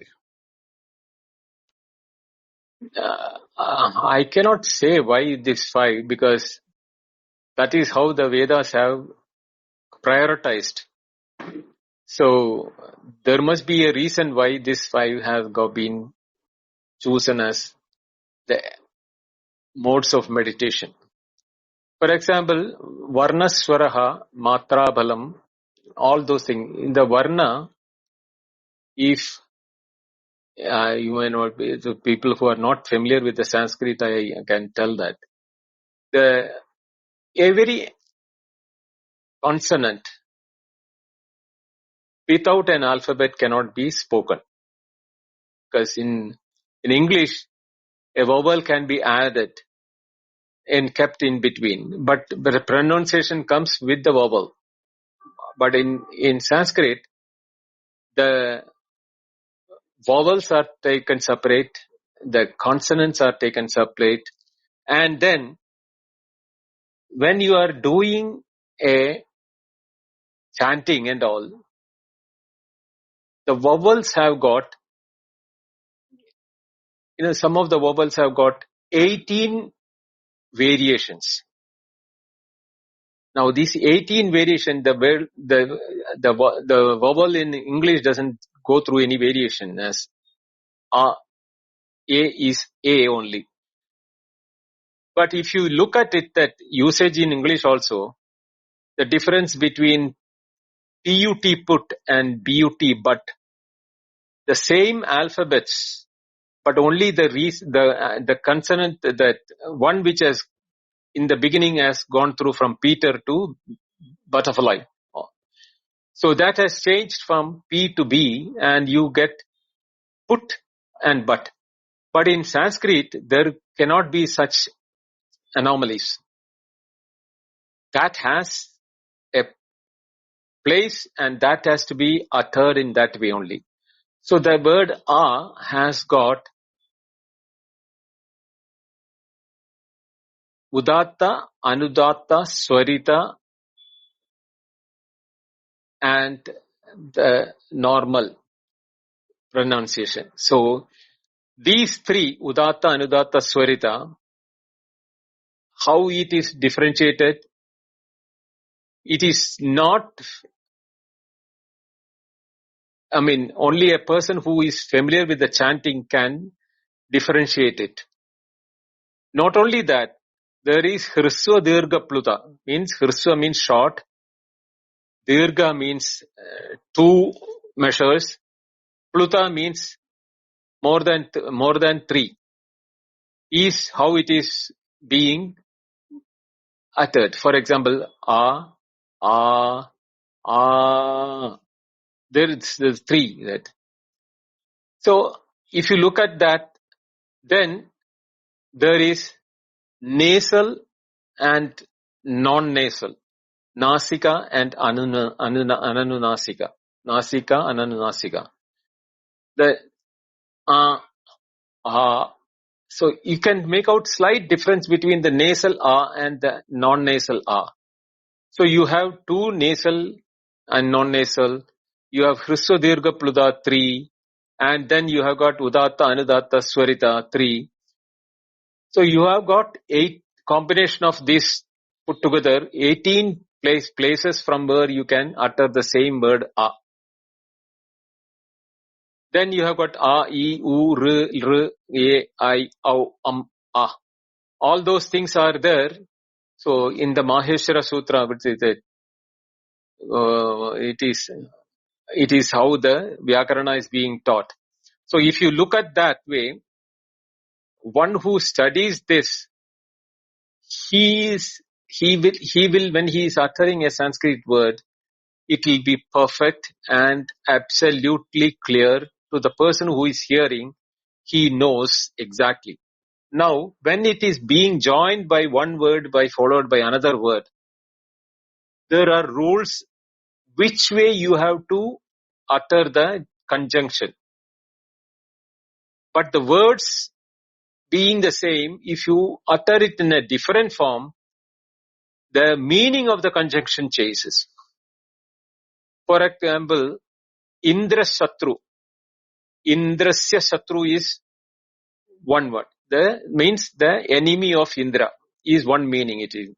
I cannot say why this 5, because that is how the Vedas have prioritized. So there must be a reason why this 5 has been chosen as the modes of meditation. For example, Varna Swaraha, Matra Balam, all those things. In the Varna, if you may not be, the people who are not familiar with the Sanskrit, I can tell that every consonant without an alphabet cannot be spoken, because in English a vowel can be added and kept in between, but the pronunciation comes with the vowel. But in Sanskrit, the vowels are taken separate, the consonants are taken separate, and then when you are doing a chanting and all, the vowels have got, some of the vowels have got 18 variations. Now these 18 variation, the vowel in English doesn't go through any variation, as A is A only. But if you look at it, that usage in English also, the difference between PUT put and BUT but, the same alphabets, but only the consonant, that one which has in the beginning has gone through from Peter to butterfly. So that has changed from P to B, and you get put and but. But in Sanskrit, there cannot be such anomalies. That has a place, and that has to be uttered in that way only. So the word A has got Udatta, Anudatta, Swarita, and the normal pronunciation. So these three, Udatta, Anudatta, Swarita, how it is differentiated, it is not, only a person who is familiar with the chanting can differentiate it. Not only that, there is Hriswa Dirgha Pluta, means Hriswa means short, Dirgha means 2 measures, Pluta means more than 3, is how it is being uttered. For example, there's 3 that. So if you look at that, then there is nasal and non-nasal, nasika and ananunasika, nasika, ananunasika. The so you can make out slight difference between the nasal and the non-nasal . So you have 2 nasal and non-nasal. You have Hriswa Dirgha Pluta 3, and then you have got Udatta, Anudatta, Swarita 3. So you have got 8 combination of this put together, 18 places from where you can utter the same word A. Then you have got A, I, U, R, E, I, O, A. All those things are there. So in the Maheshwara Sutra, which is it is how the Vyakarana is being taught. So if you look at that way, one who studies this, he will when he is uttering a Sanskrit word, it will be perfect and absolutely clear to the person who is hearing. He knows exactly. Now, when it is being joined by one word followed by another word, there are rules which way you have to utter the conjunction. But the words being the same, if you utter it in a different form, the meaning of the conjunction changes. For example, Indra Shatru. Indrasya Shatru is one word. Means the enemy of Indra is one meaning it is.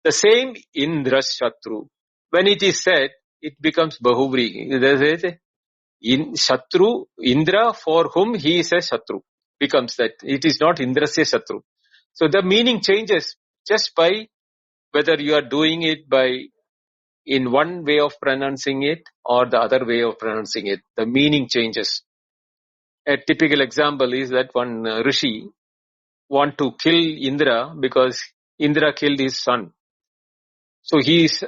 The same Indra Shatru. When it is said, it becomes Bahuvri. In Shatru, Indra for whom he is a Shatru, becomes that. It is not Indrasya Shatru. So the meaning changes just by whether you are doing it by in one way of pronouncing it or the other way of pronouncing it. The meaning changes. A typical example is that one Rishi want to kill Indra because Indra killed his son. So he is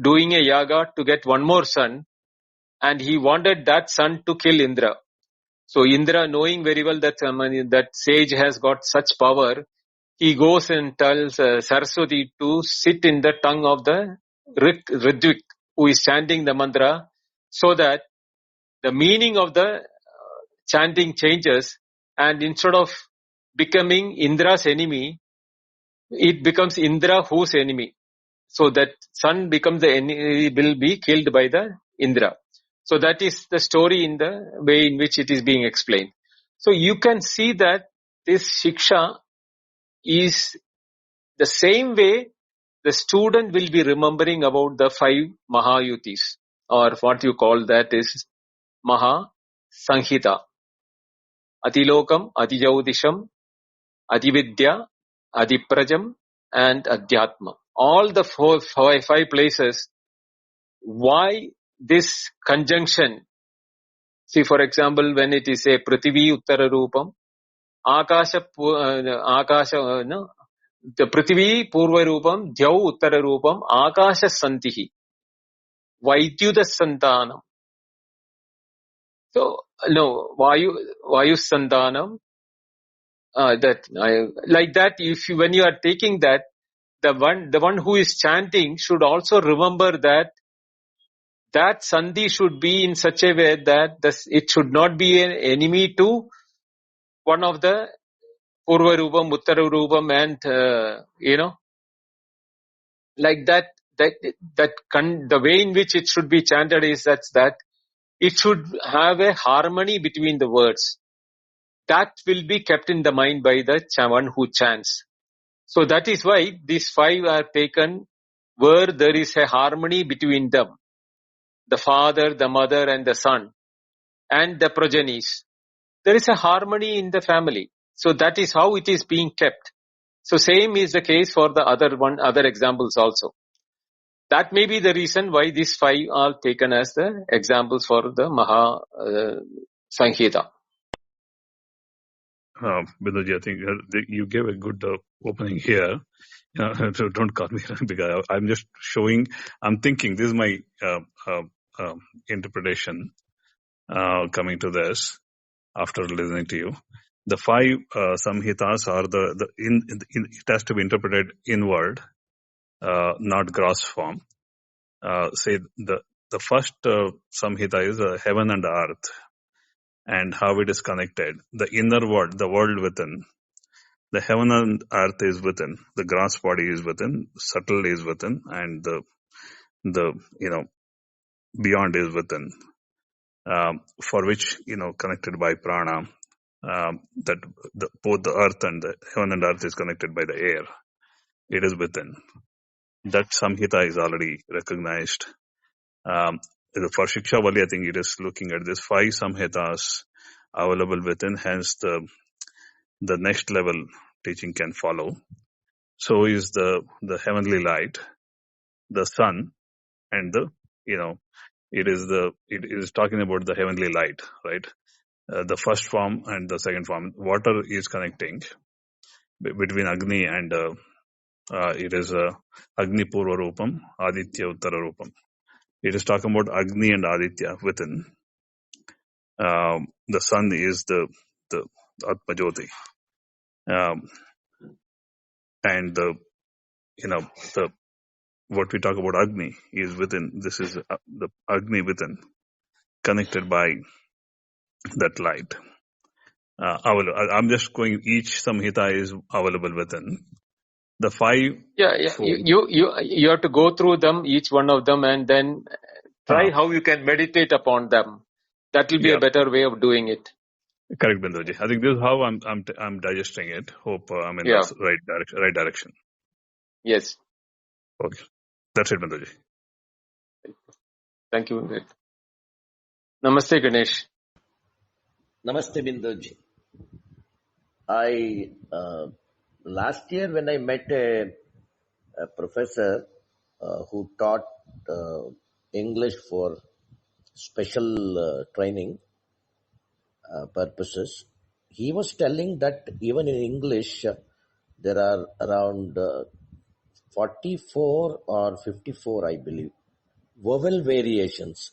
doing a yaga to get one more son, and he wanted that son to kill Indra. So Indra, knowing very well that that sage has got such power, he goes and tells Saraswati to sit in the tongue of the Ritvik who is chanting the mantra, so that the meaning of the chanting changes, and instead of becoming Indra's enemy, it becomes Indra whose enemy. So that son becomes the enemy, will be killed by the Indra. So that is the story in the way in which it is being explained. So you can see that this Siksha is the same way the student will be remembering about the 5 Mahayutis, or what you call that is Maha Sanghita. Atilokam, Adijaudisham, Adividya, Adiprajam, and Adhyatma. All the 5 places. Why this conjunction? See, for example, when it is a Prithivi Uttara Rupam, the Prithivi Purva Rupam, Dhyau Uttara Rupam, Akasha Santihi, Vaidyuda Santanam. So, no, Vayu Santanam, like that, when you are taking that, the one who is chanting should also remember that Sandhi should be in such a way that it should not be an enemy to one of the Purva Rupam, Uttara Rupam, and like that, the way in which it should be chanted is that it should have a harmony between the words. That will be kept in the mind by the one who chants. So that is why these 5 are taken where there is a harmony between them. The father, the mother and the son and the progenies. There is a harmony in the family. So that is how it is being kept. So same is the case for the other examples also. That may be the reason why these 5 are taken as the examples for the Maha Sanghita. Binduji, I think you gave a good opening here. So don't call me because I'm just showing. I'm thinking this is my interpretation coming to this after listening to you. The 5 samhitas are it has to be interpreted inward, not gross form. Say the first samhita is heaven and earth and how it is connected. The inner world, the world within. The heaven and earth is within. The gross body is within. Subtle is within, and the beyond is within. For which connected by prana. That both the earth and the heaven and earth is connected by the air. It is within. That samhita is already recognized. For Siksha Valli, I think it is looking at this 5 samhitas available within. Hence, the next level teaching can follow. So is the heavenly light, the sun, and it is talking about the heavenly light, right? The first form and the second form. Water is connecting between Agni and it is Agni Purva Rupam, Aditya Uttara Rupam. It is talking about Agni and Aditya within. The sun is the Atma Jyoti. And what we talk about Agni is within. This is the Agni within, connected by that light. I'm just going. Each samhita is available within the 5. Yeah. You have to go through them, each one of them, and then try how you can meditate upon them. That will be a better way of doing it. Correct, Binduji. I think this is how I'm digesting it. Hope I'm in the right direction. Yes. Okay, that's it, Binduji. Thank you. Namaste, Ganesh. Namaste, Binduji. I last year when I met a professor who taught English for special training purposes, he was telling that even in English there are around 44 or 54, I believe, vowel variations.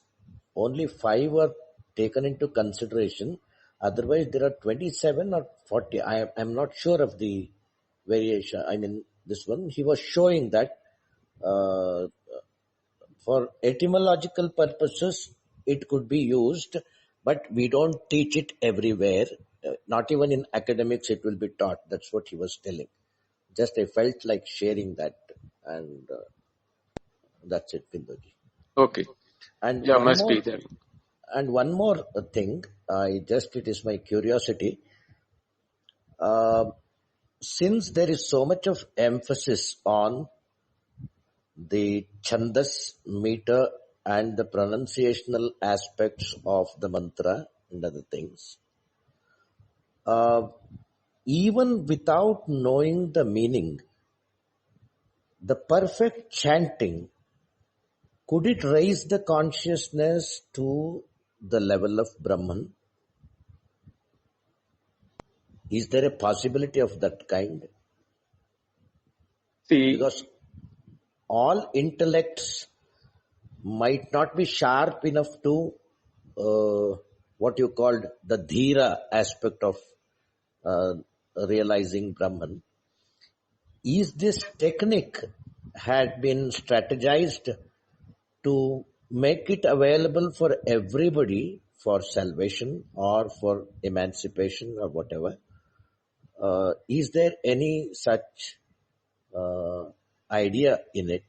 Only 5 were taken into consideration. Otherwise, there are 27 or 40. I'm not sure of the variation. I mean, this one, he was showing that for etymological purposes, it could be used, but we don't teach it everywhere. Not even in academics it will be taught. That's what he was telling. Just I felt like sharing that, and that's it, Binduji. Okay. And be there. And one more thing, it is my curiosity. Since there is so much of emphasis on the chandas, meter, and the pronunciational aspects of the mantra and other things, even without knowing the meaning, the perfect chanting, could it raise the consciousness to the level of Brahman? Is there a possibility of that kind? Because all intellects might not be sharp enough to what you called the dhira aspect of realizing Brahman. Is this technique had been strategized to make it available for everybody for salvation or for emancipation or whatever? Is there any such idea in it?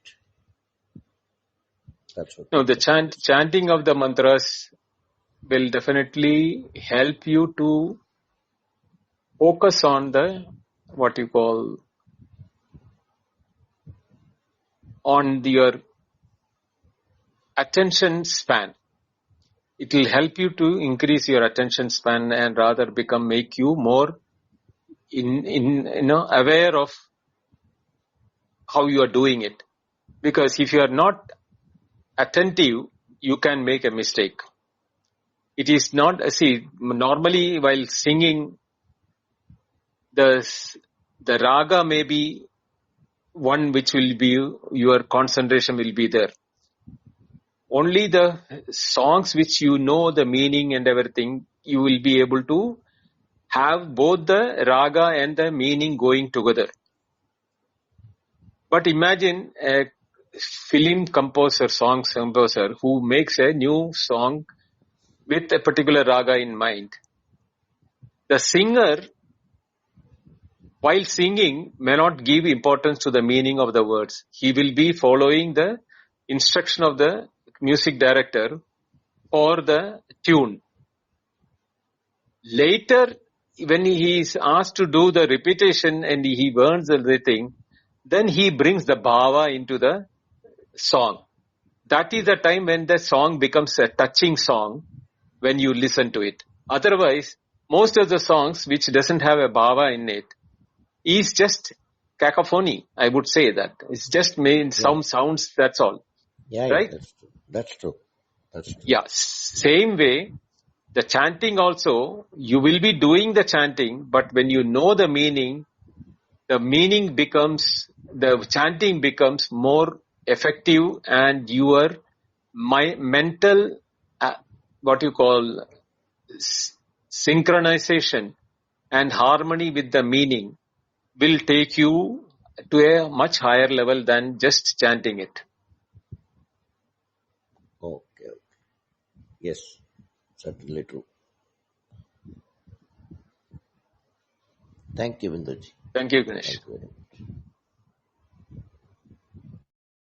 That's what. No, the chanting of the mantras will definitely help you to focus on what you call, on your attention span. It will help you to increase your attention span and rather make you more aware of how you are doing it. Because if you are not attentive, you can make a mistake. It is not, normally while singing, the raga may be one which will be, your concentration will be there. Only the songs which you know the meaning and everything, you will be able to have both the raga and the meaning going together. But imagine a film composer, song composer, who makes a new song with a particular raga in mind. The singer, while singing, may not give importance to the meaning of the words. He will be following the instruction of the music director or the tune. Later, when he is asked to do the repetition and he learns everything, then he brings the bhava into the song. That is the time when the song becomes a touching song when you listen to it. Otherwise, most of the songs which doesn't have a bhava in it is just cacophony, I would say that. It's just some sounds, that's all. Yeah, right? That's true. Yeah, same way, the chanting also, you will be doing the chanting, but when you know the meaning the chanting becomes more effective, and your mental, what you call, synchronization and harmony with the meaning will take you to a much higher level than just chanting it. Okay. Yes, certainly true. Thank you, Vinduji. Thank you, Ganesh. Thank you very much.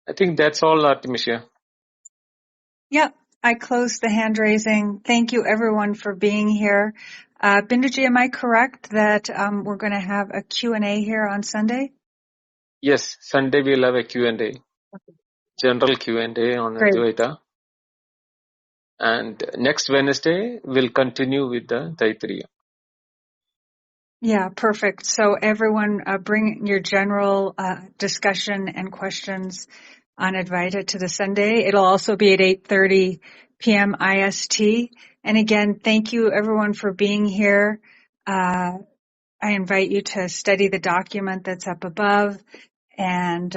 I think that's all, Artemisia. Yep, I closed the hand raising. Thank you everyone for being here. Binduji, am I correct that we're going to have a Q&A here on Sunday? Yes, Sunday we'll have a Q&A. General Q&A on Great. Advaita. And next Wednesday, we'll continue with the Taitareeya. Yeah, perfect. So everyone bring your general discussion and questions on Advaita to the Sunday. It'll also be at 8:30 p.m. IST. And again, thank you everyone for being here. I invite you to study the document that's up above. And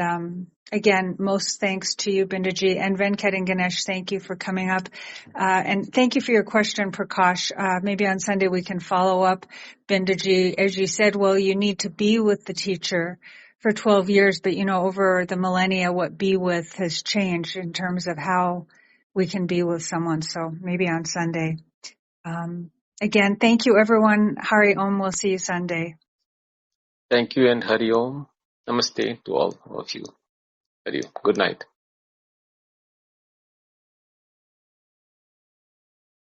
again, most thanks to you, Binduji, and Venkat and Ganesh. Thank you for coming up. And thank you for your question, Prakash. Maybe on Sunday we can follow up. Binduji, as you said, well, you need to be with the teacher for 12 years, but over the millennia, what be with has changed in terms of how we can be with someone. So maybe on Sunday. Again, thank you, everyone. Hari Om. We'll see you Sunday. Thank you and Hari Om. Namaste to all of you. Hari Om. Good night.